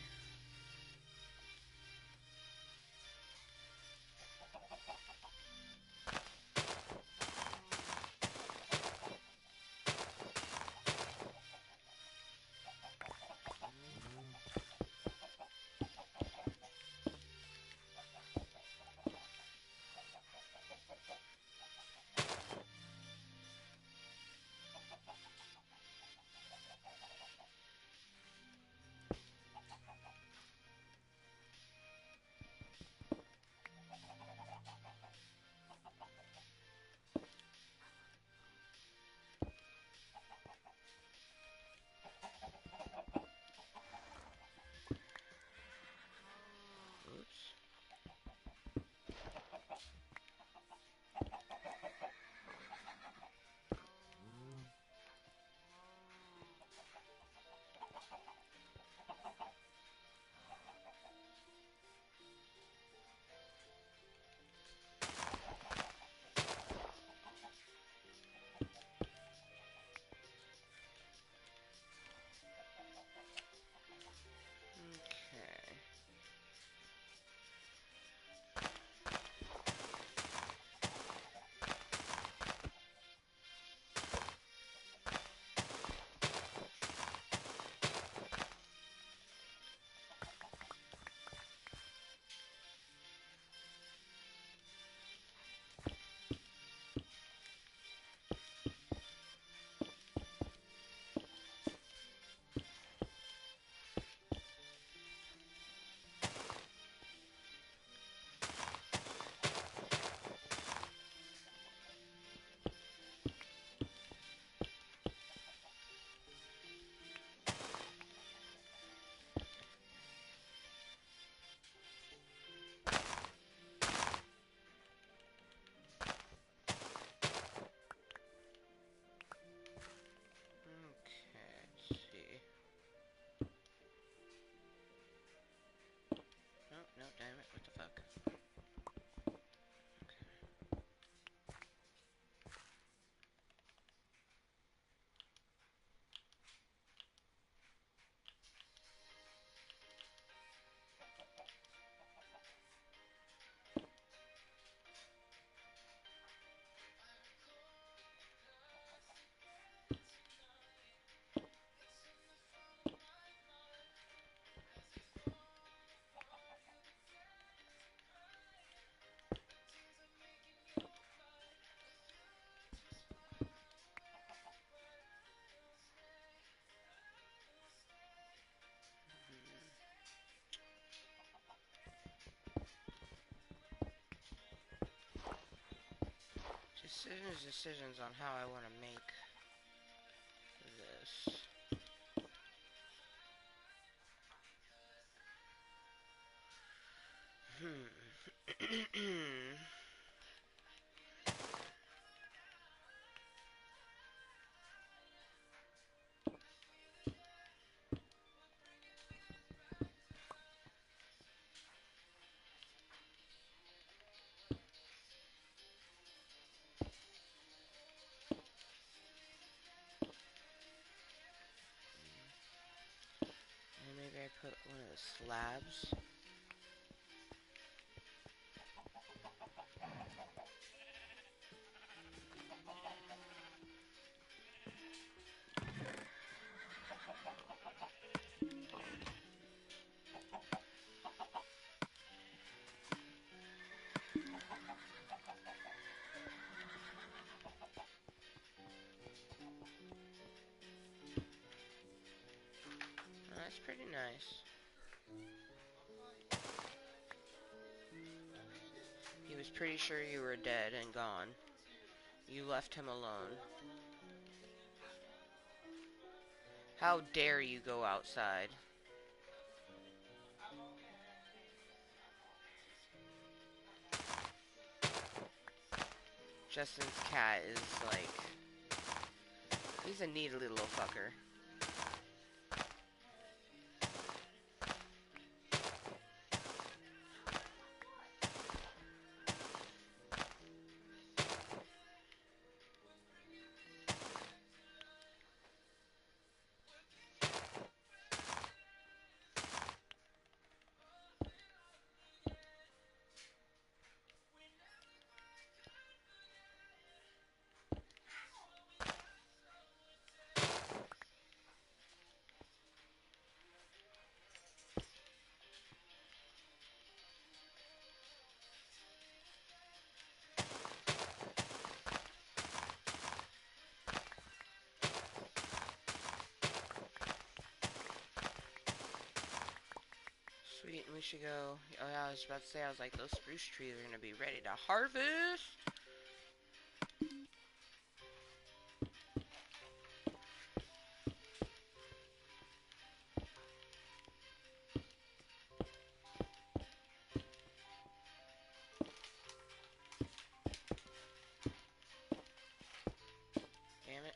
decisions on how I want to make this. And maybe I put one of the slabs. That's pretty nice. He was pretty sure you were dead and gone. You left him alone. How dare you go outside? Justin's cat is like... he's a neat little fucker. Sweet, and we should go... oh yeah, I was about to say, I was like, those spruce trees are gonna be ready to harvest! Damn it.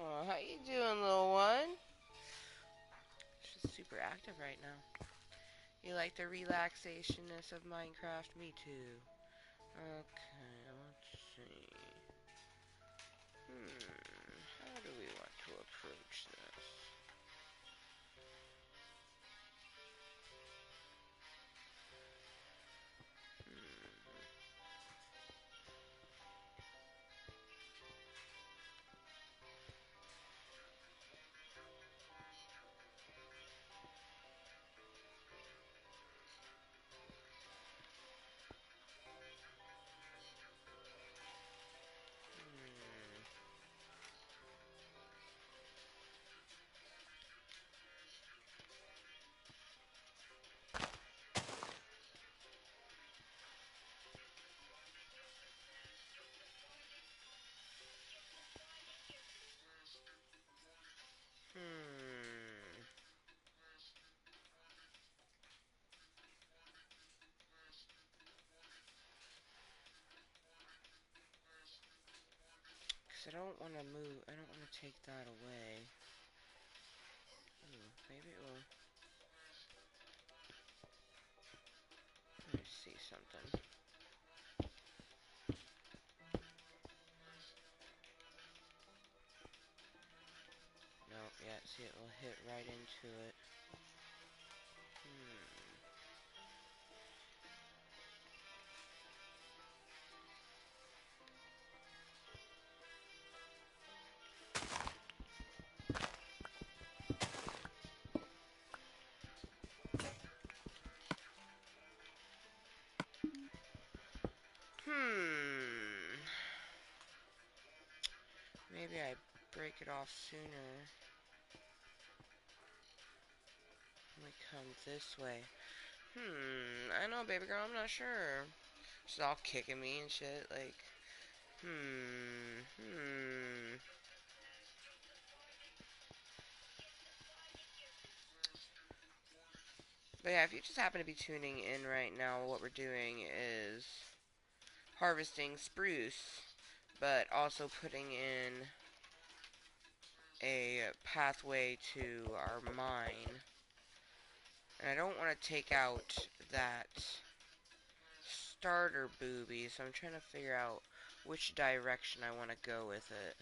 Oh, how you doing, little one? She's super active right now. You like the relaxationness of Minecraft? Me too. Okay, let's see. How do we want to approach this? Because I don't want to move, I don't want to take that away. Ooh, maybe it will. Let me see something. Nope, yeah, see, it will hit right into it. Maybe I break it off sooner. We come this way. I know, baby girl, I'm not sure. She's all kicking me and shit, like, But yeah, if you just happen to be tuning in right now, what we're doing is harvesting spruce, but also putting in a pathway to our mine. And I don't want to take out that starter booby, so I'm trying to figure out which direction I want to go with it.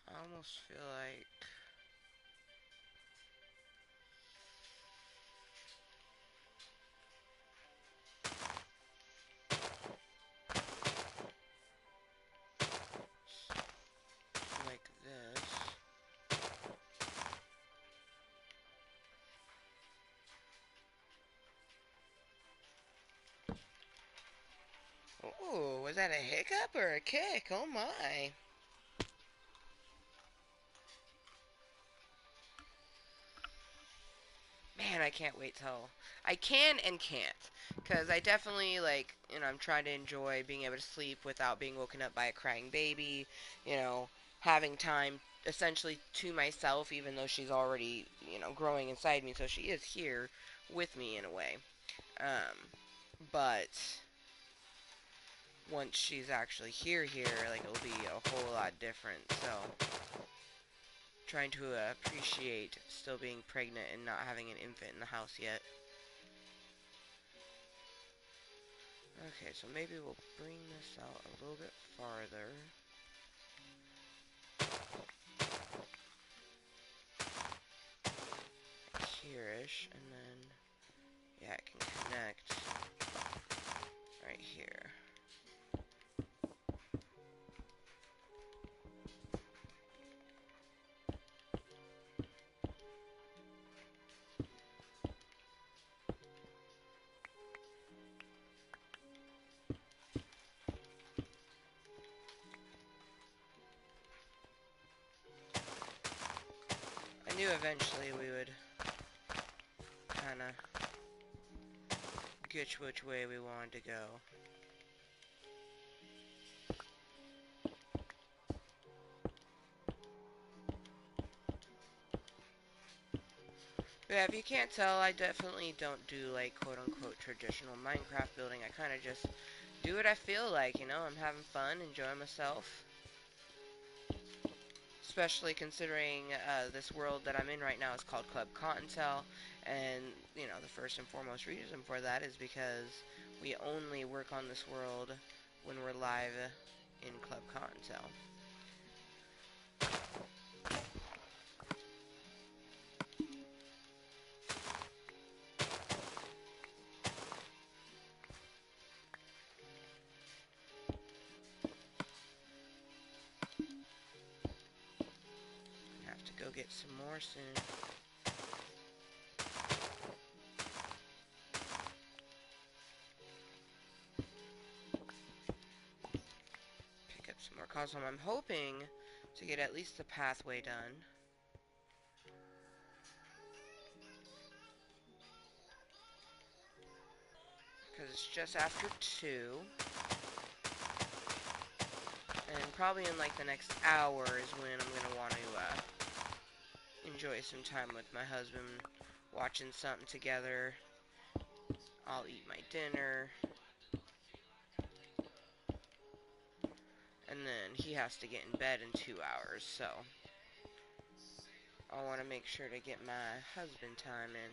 I almost feel like this. Oh, was that a hiccup or a kick? Oh my. Man, I can't wait till I can and can't. Because I definitely, like, I'm trying to enjoy being able to sleep without being woken up by a crying baby, having time essentially to myself, even though she's already, growing inside me. So she is here with me in a way. But once she's actually here, like, it'll be a whole lot different. So trying to appreciate still being pregnant and not having an infant in the house yet. Okay, so maybe we'll bring this out a little bit farther. Here-ish, and then, yeah, it can connect right here. I knew eventually we would kind of get which way we wanted to go. But yeah, if you can't tell, I definitely don't do, like, quote-unquote traditional Minecraft building. I kind of just do what I feel like, I'm having fun, enjoying myself. Especially considering this world that I'm in right now is called Klub Kottontale, and, the first and foremost reason for that is because we only work on this world when we're live in Klub Kottontale. Have to go get some more soon. Pick up some more cosmos. I'm hoping to get at least the pathway done. Because it's just after 2. And probably in like the next hour is when I'm going to want to enjoy some time with my husband, watching something together. I'll eat my dinner. And then he has to get in bed in 2 hours, so I want to make sure to get my husband time in.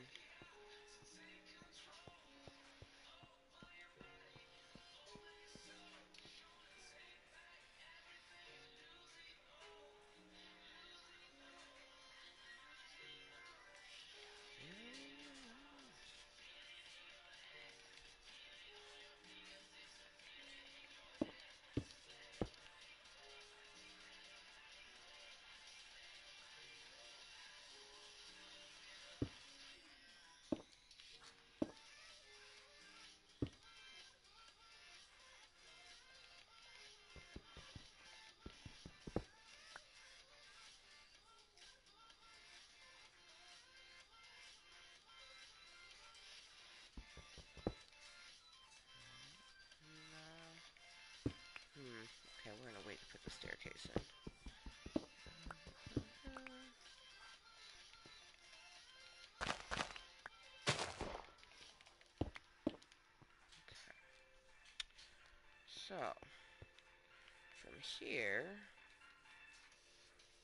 staircase in. So, from here,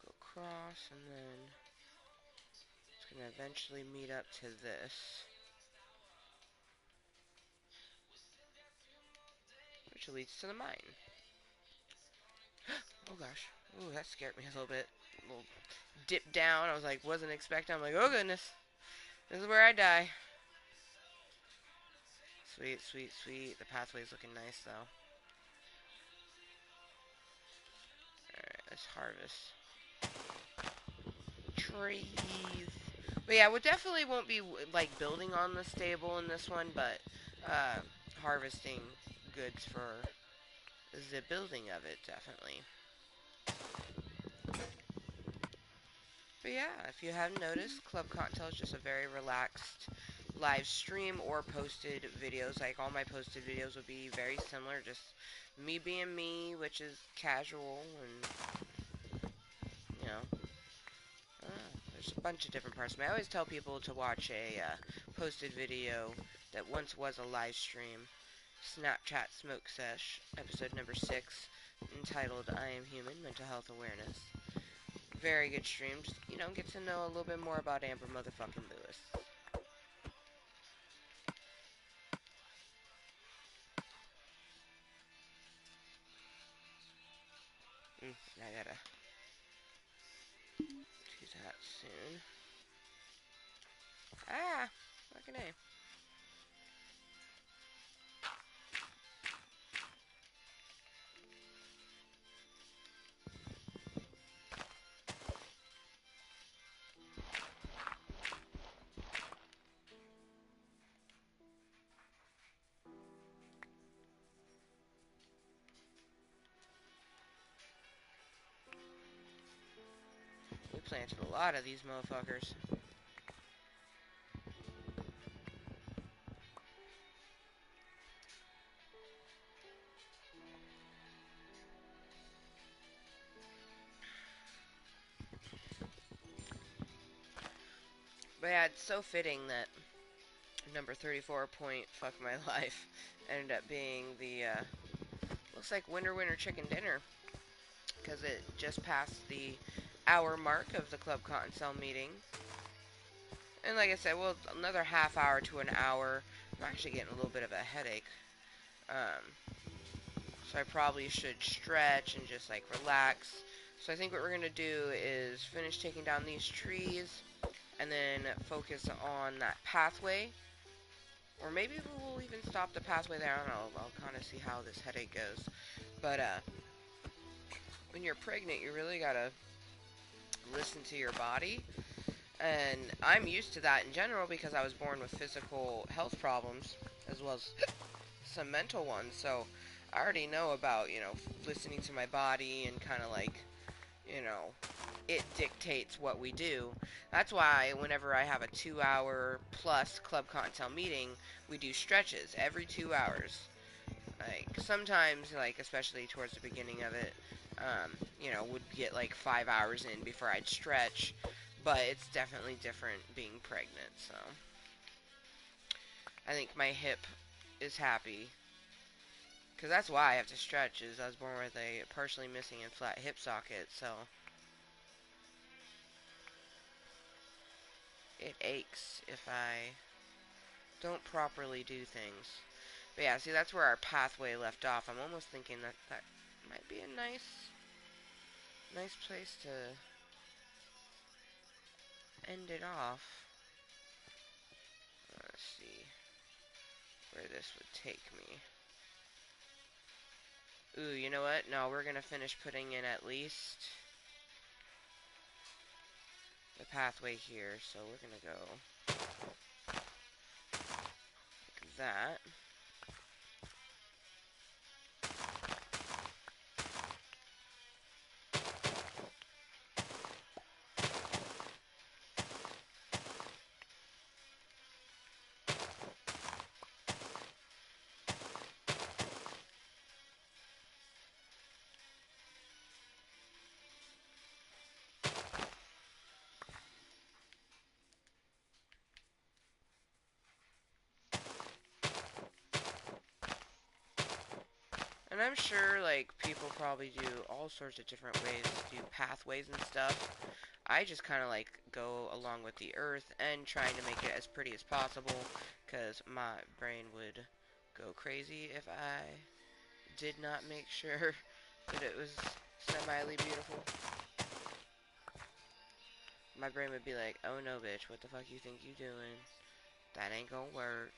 go across, and then it's going to eventually meet up to this, which leads to the mine. Oh gosh. Ooh, that scared me a little bit. A little dip down. I was like, wasn't expecting. I'm like, oh goodness. This is where I die. Sweet, sweet, sweet. The pathway's looking nice, though. Alright, let's harvest. Trees. But yeah, we definitely won't be, like, building on the stable in this one, but, harvesting goods for the building of it, definitely. But yeah, if you haven't noticed, Klub Kottontale is just a very relaxed live stream or posted videos. Like, all my posted videos would be very similar, just me being me, which is casual, and, you know, there's a bunch of different parts of me. I always tell people to watch a posted video that once was a live stream, Snapchat Smoke Sesh, episode number 6, entitled I Am Human, Mental Health Awareness. Very good stream. Just, you know, get to know a little bit more about Amber motherfucking Lewis. I gotta do that soon. Ah! Fucking A. We planted a lot of these motherfuckers. But yeah, it's so fitting that number 34 point fuck my life ended up being the looks like winner winner chicken dinner, because it just passed the hour mark of the Klub Kottontale meeting. And like I said, well, another half hour to an hour. I'm actually getting a little bit of a headache. So I probably should stretch and just like relax. So I think what we're going to do is finish taking down these trees and then focus on that pathway. Or maybe we'll even stop the pathway there. I don't know. I'll kind of see how this headache goes. But when you're pregnant, you really got to listen to your body. And I'm used to that in general because I was born with physical health problems as well as some mental ones. So I already know about, you know, listening to my body and kind of like, you know, it dictates what we do. That's why whenever I have a 2-hour plus Klub Kottontale meeting, we do stretches every 2 hours. Like, sometimes, like, especially towards the beginning of it, you know, would get like 5 hours in before I'd stretch. But it's definitely different being pregnant, so. I think my hip is happy. Because that's why I have to stretch, is I was born with a partially missing and flat hip socket, so. It aches if I don't properly do things. But yeah, see, that's where our pathway left off. I'm almost thinking that that might be a nice place to end it off. Let's see where this would take me. Ooh, you know what? No, we're gonna finish putting in at least the pathway here, so we're gonna go like that. And I'm sure, like, people probably do all sorts of different ways to do pathways and stuff. I just kind of, like, go along with the earth and trying to make it as pretty as possible, because my brain would go crazy if I did not make sure that it was semi-ly beautiful. My brain would be like, oh no, bitch, what the fuck you think you doing? That ain't gonna work.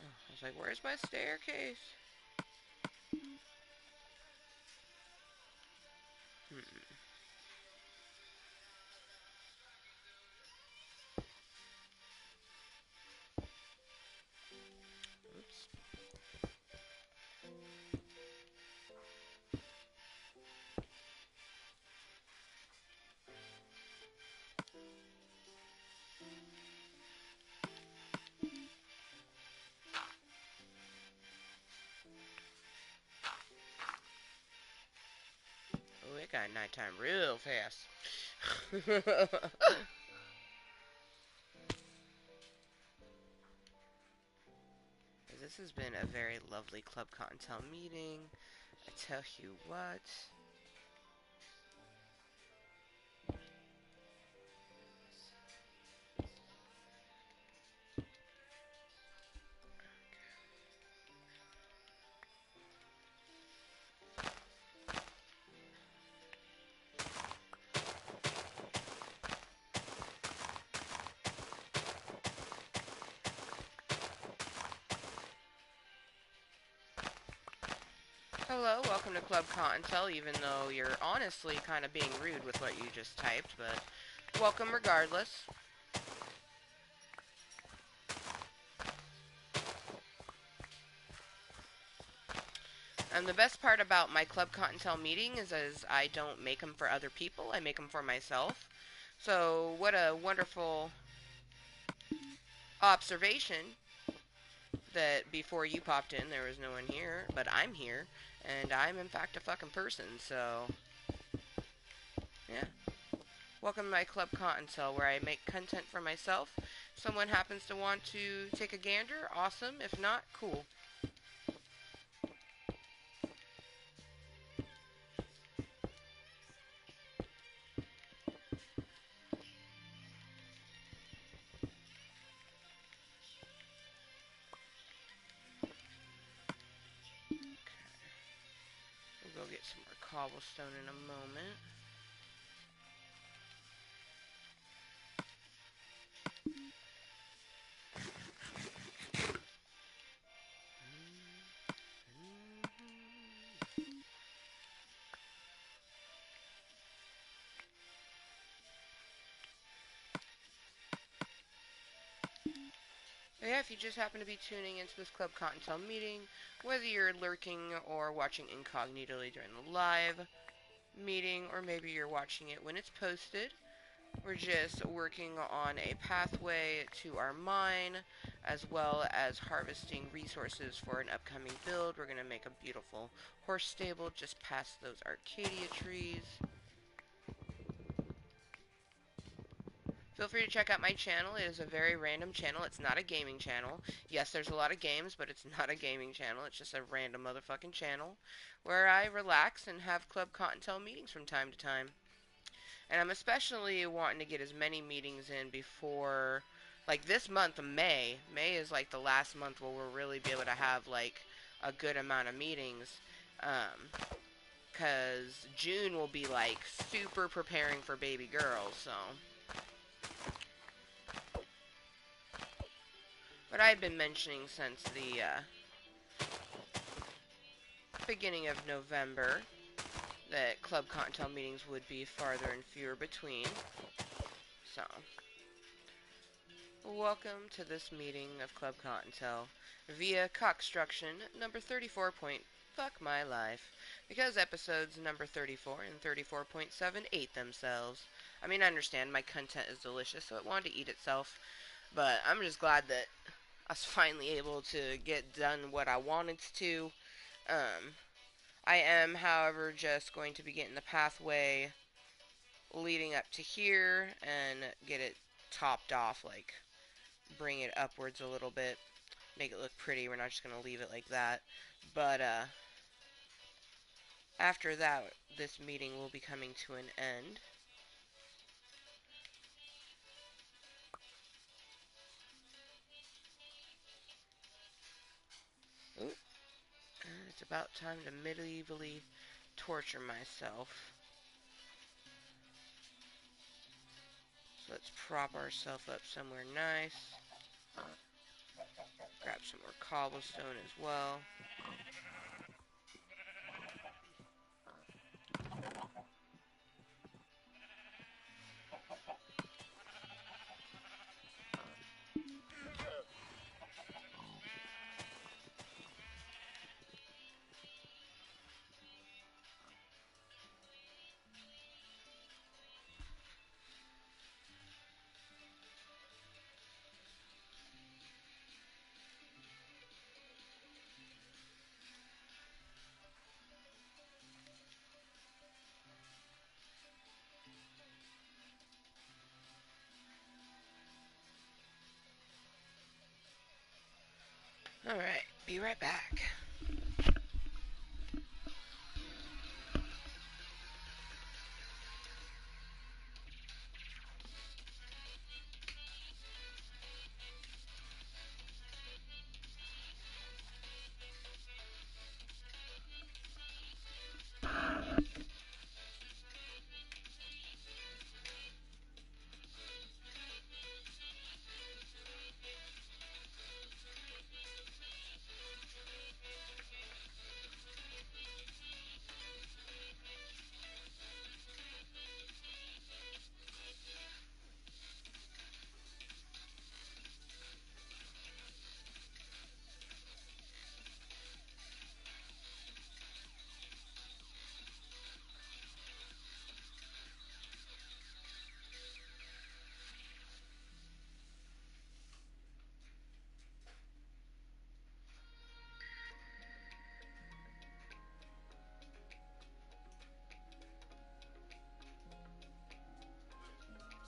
Oh, I was like, where's my staircase? Hmm. Oops. Oh, it got nighttime real fast. This has been a very lovely Klub Kottontale meeting. I tell you what. Hello, welcome to Klub Kottontale, even though you're honestly kind of being rude with what you just typed, but welcome regardless. And the best part about my Klub Kottontale meeting is I don't make them for other people, I make them for myself. So what a wonderful observation that before you popped in there was no one here, but I'm here, and I'm in fact a fucking person, so yeah. Welcome to my Klub Kottontale, where I make content for myself. Someone happens to want to take a gander, awesome. If not, cool. We'll go get some more cobblestone in a moment. But yeah, if you just happen to be tuning into this Klub Kottontale meeting, whether you're lurking or watching incognitally during the live meeting, or maybe you're watching it when it's posted, we're just working on a pathway to our mine, as well as harvesting resources for an upcoming build. We're going to make a beautiful horse stable just past those Arcadia trees. Feel free to check out my channel. It is a very random channel. It's not a gaming channel. Yes, there's a lot of games, but it's not a gaming channel. It's just a random motherfucking channel where I relax and have Klub Kottontale meetings from time to time. And I'm especially wanting to get as many meetings in before, like this month of May. May is like the last month where we'll really be able to have like a good amount of meetings. Because June will be like super preparing for baby girls, so. But I've been mentioning since the beginning of November that Klub Kottontale meetings would be farther and fewer between. So, Welcome to this meeting of Klub Kottontale via Cock-Struction number 34. Fuck my life. Because episodes number 34 and 34.7 ate themselves. I mean, I understand my content is delicious, so it wanted to eat itself. But I'm just glad that I was finally able to get done what I wanted to. Um, I am, however, just going to be getting the pathway leading up to here and get it topped off, like bring it upwards a little bit, make it look pretty. We're not just going to leave it like that. But after that, this meeting will be coming to an end. Ooh, it's about time to medievally torture myself. So let's prop ourselves up somewhere nice. Grab some more cobblestone as well. Alright, be right back.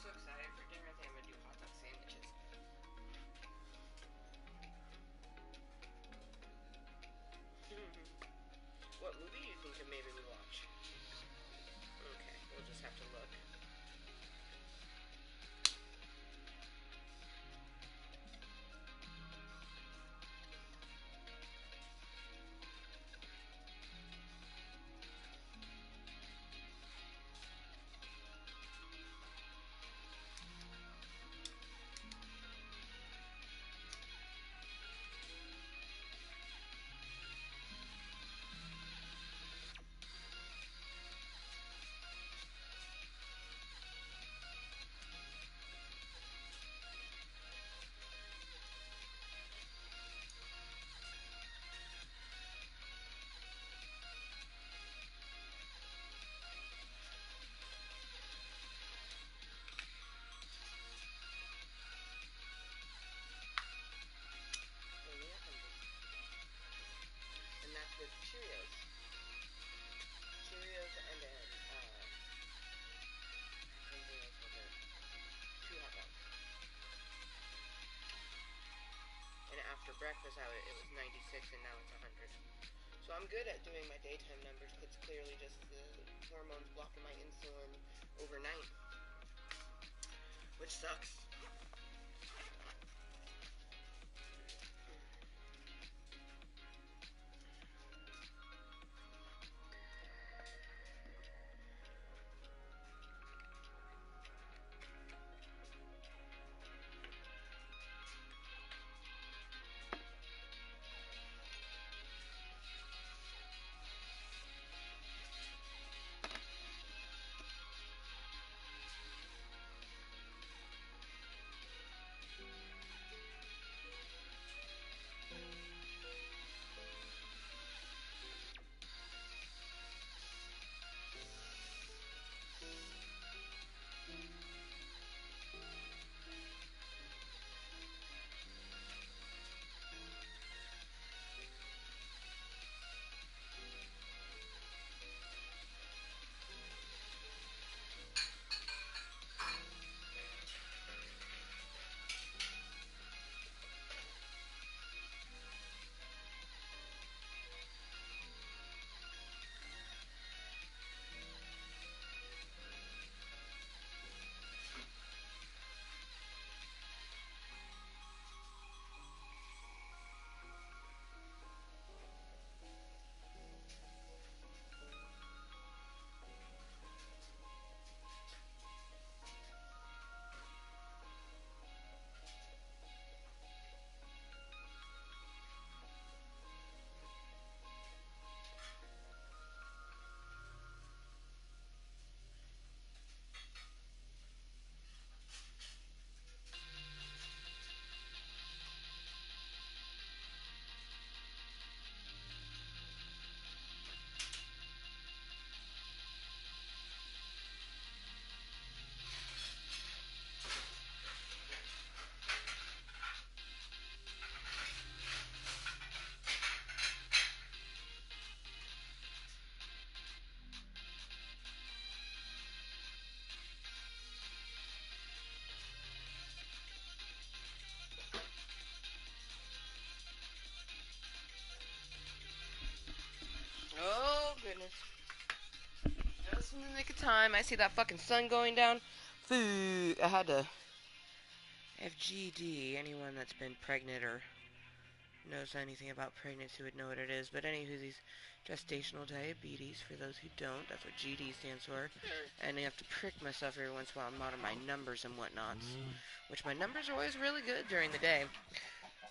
So excited for dinner. I think I'm gonna do hot dog sandwiches. What movie do you think of maybe we watch? Okay, we'll just have to look. And that's with Cheerios. Cheerios and then something else with it. 2 hot dogs. And after breakfast, it was 96 and now it's 100. So I'm good at doing my daytime numbers because it's clearly just the hormones blocking my insulin overnight. Which sucks. time I see that fucking sun going down, I had to FGD. Anyone that's been pregnant or knows anything about pregnancy would know what it is. But anywho, these gestational diabetes, for those who don't, that's what GD stands for. And I have to prick myself every once in a while out of my numbers and whatnots. Which my numbers are always really good during the day.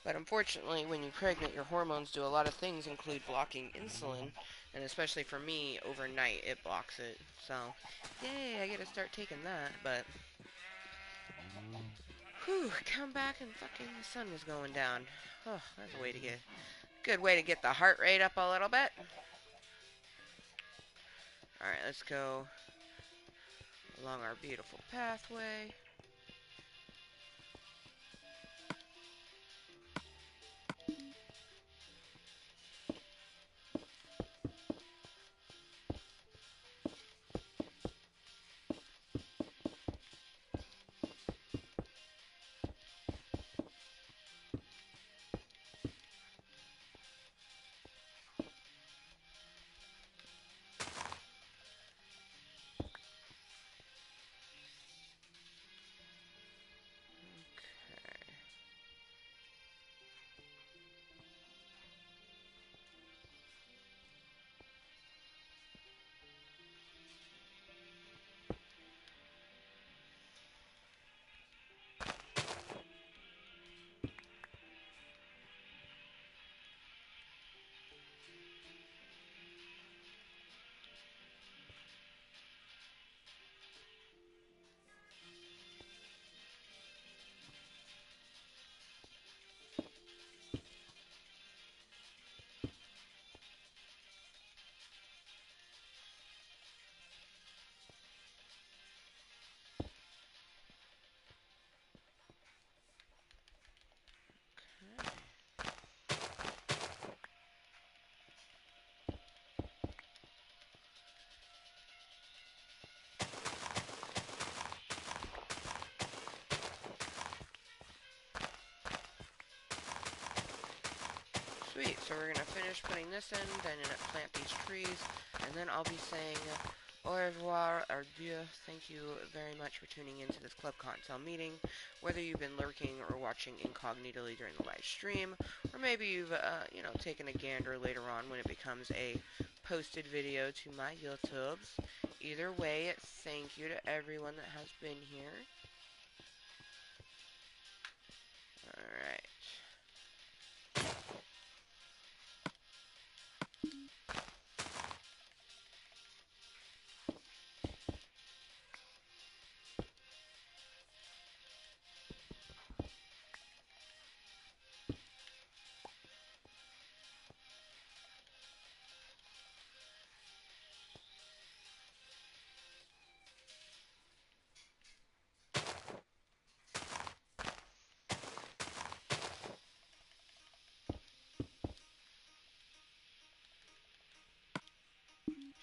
But unfortunately, when you're pregnant, your hormones do a lot of things, include blocking insulin. And especially for me, overnight, it blocks it. So, yay, I get to start taking that. But, whew, come back and fucking the sun was going down. Oh, that's a way to get, good way to get the heart rate up a little bit. Alright, let's go along our beautiful pathway. Sweet, so we're gonna finish putting this in, then plant these trees, and then I'll be saying au revoir, adieu. Thank you very much for tuning into this Klub Kottontale meeting. Whether you've been lurking or watching incognitally during the live stream, or maybe you've, taken a gander later on when it becomes a posted video to my YouTubes. Either way, thank you to everyone that has been here. Alright.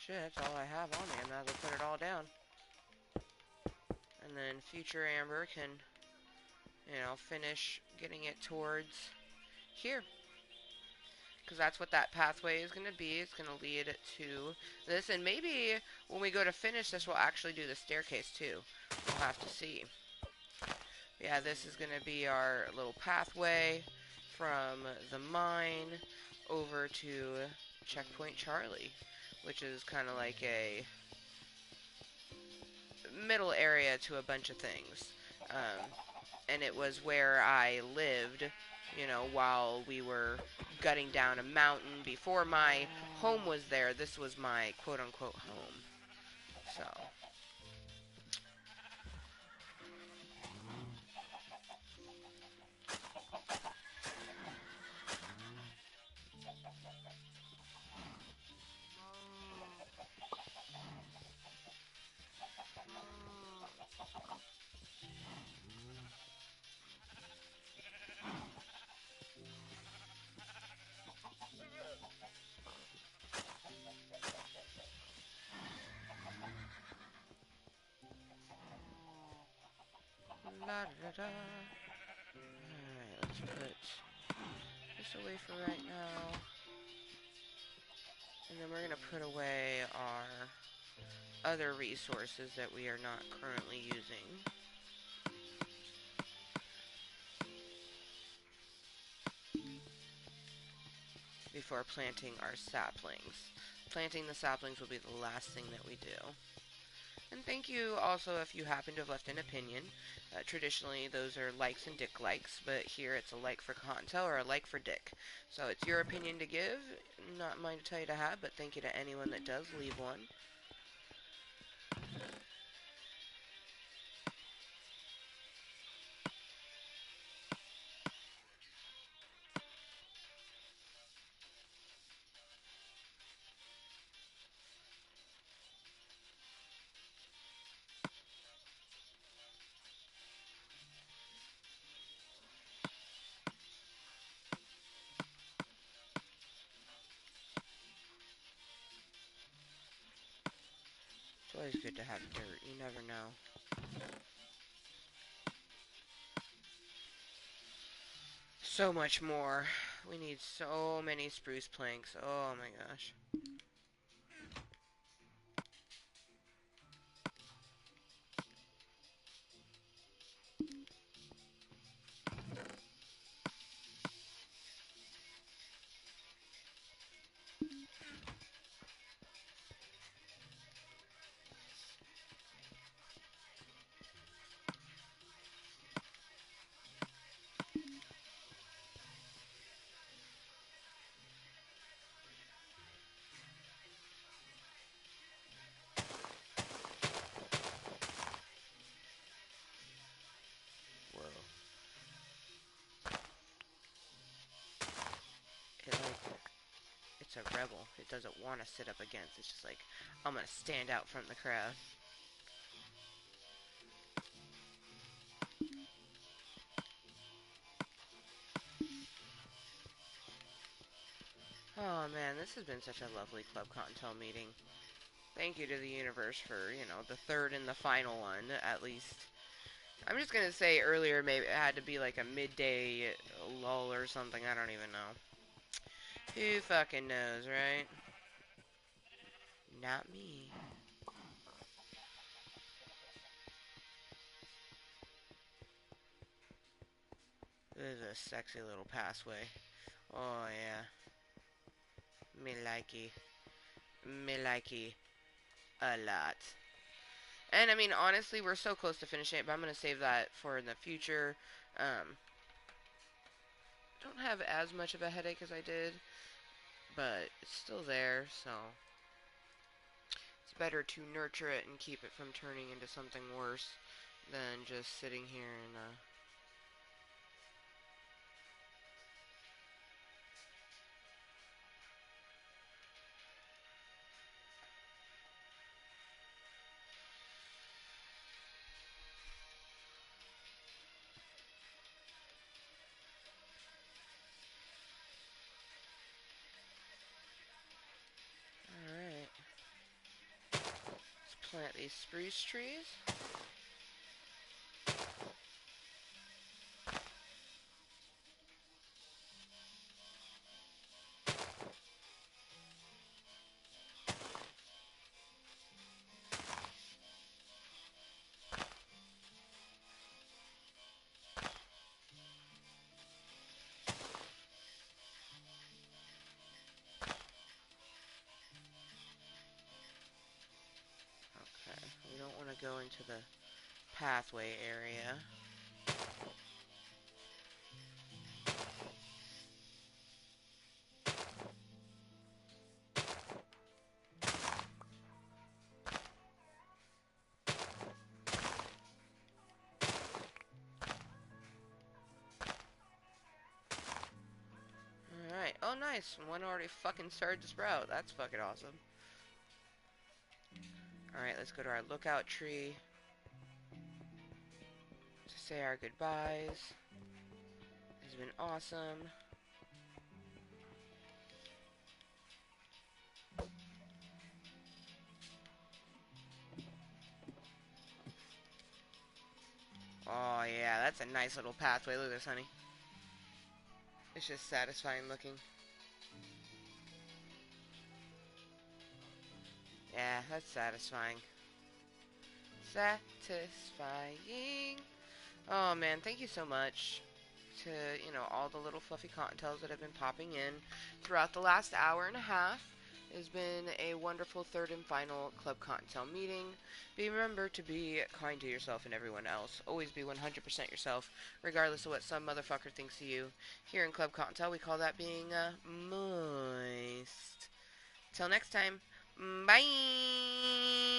Shit, that's all I have on me. I might as well put it all down. And then future Amber can, finish getting it towards here. Because that's what that pathway is going to be. It's going to lead to this. And maybe when we go to finish this, we'll actually do the staircase too. We'll have to see. Yeah, this is going to be our little pathway from the mine over to Checkpoint Charlie, which is kind of like a middle area to a bunch of things. And it was where I lived, while we were gutting down a mountain. Before my home was there, this was my quote-unquote home. So... La da da. Alright, let's put this away for right now. And then we're gonna put away our other resources that we are not currently using. Before planting our saplings. Planting the saplings will be the last thing that we do. And thank you also if you happen to have left an opinion. Traditionally, those are likes and dick likes, but here it's a like for Kottontale or a like for dick. So it's your opinion to give, not mine to tell you to have, but thank you to anyone that does leave one. It's always good to have dirt, you never know. So much more. We need so many spruce planks, oh my gosh. Whoa. It's a rebel. It doesn't want to sit up against. It's just like, I'm going to stand out from the crowd. Oh man, this has been such a lovely Klub Kottontale meeting. Thank you to the universe for, the third and the final one, at least. I'm just gonna say earlier maybe it had to be like a midday lull or something, I don't even know. Who fucking knows, right? Not me. This is a sexy little pathway. Oh yeah. Me likey. Me likey. A lot. And I mean, honestly, we're so close to finishing it, but I'm gonna save that for the future. Don't have as much of a headache as I did, but it's still there, so it's better to nurture it and keep it from turning into something worse than just sitting here and alright. Let's plant these spruce trees. Okay, we don't want to go into the pathway area. Alright, oh nice, one already fucking started to sprout, that's fucking awesome. Alright, let's go to our lookout tree to say our goodbyes. It's been awesome. Oh yeah, that's a nice little pathway. Look at this, honey. It's just satisfying looking. Yeah, that's satisfying. satisfying. Oh man, thank you so much to, all the little fluffy cottontails that have been popping in throughout the last hour and a half. It has been a wonderful third and final Klub Kottontale meeting. Remember to be kind to yourself and everyone else. Always be 100% yourself, regardless of what some motherfucker thinks of you. Here in Klub Kottontale, we call that being moist. Till next time, bye!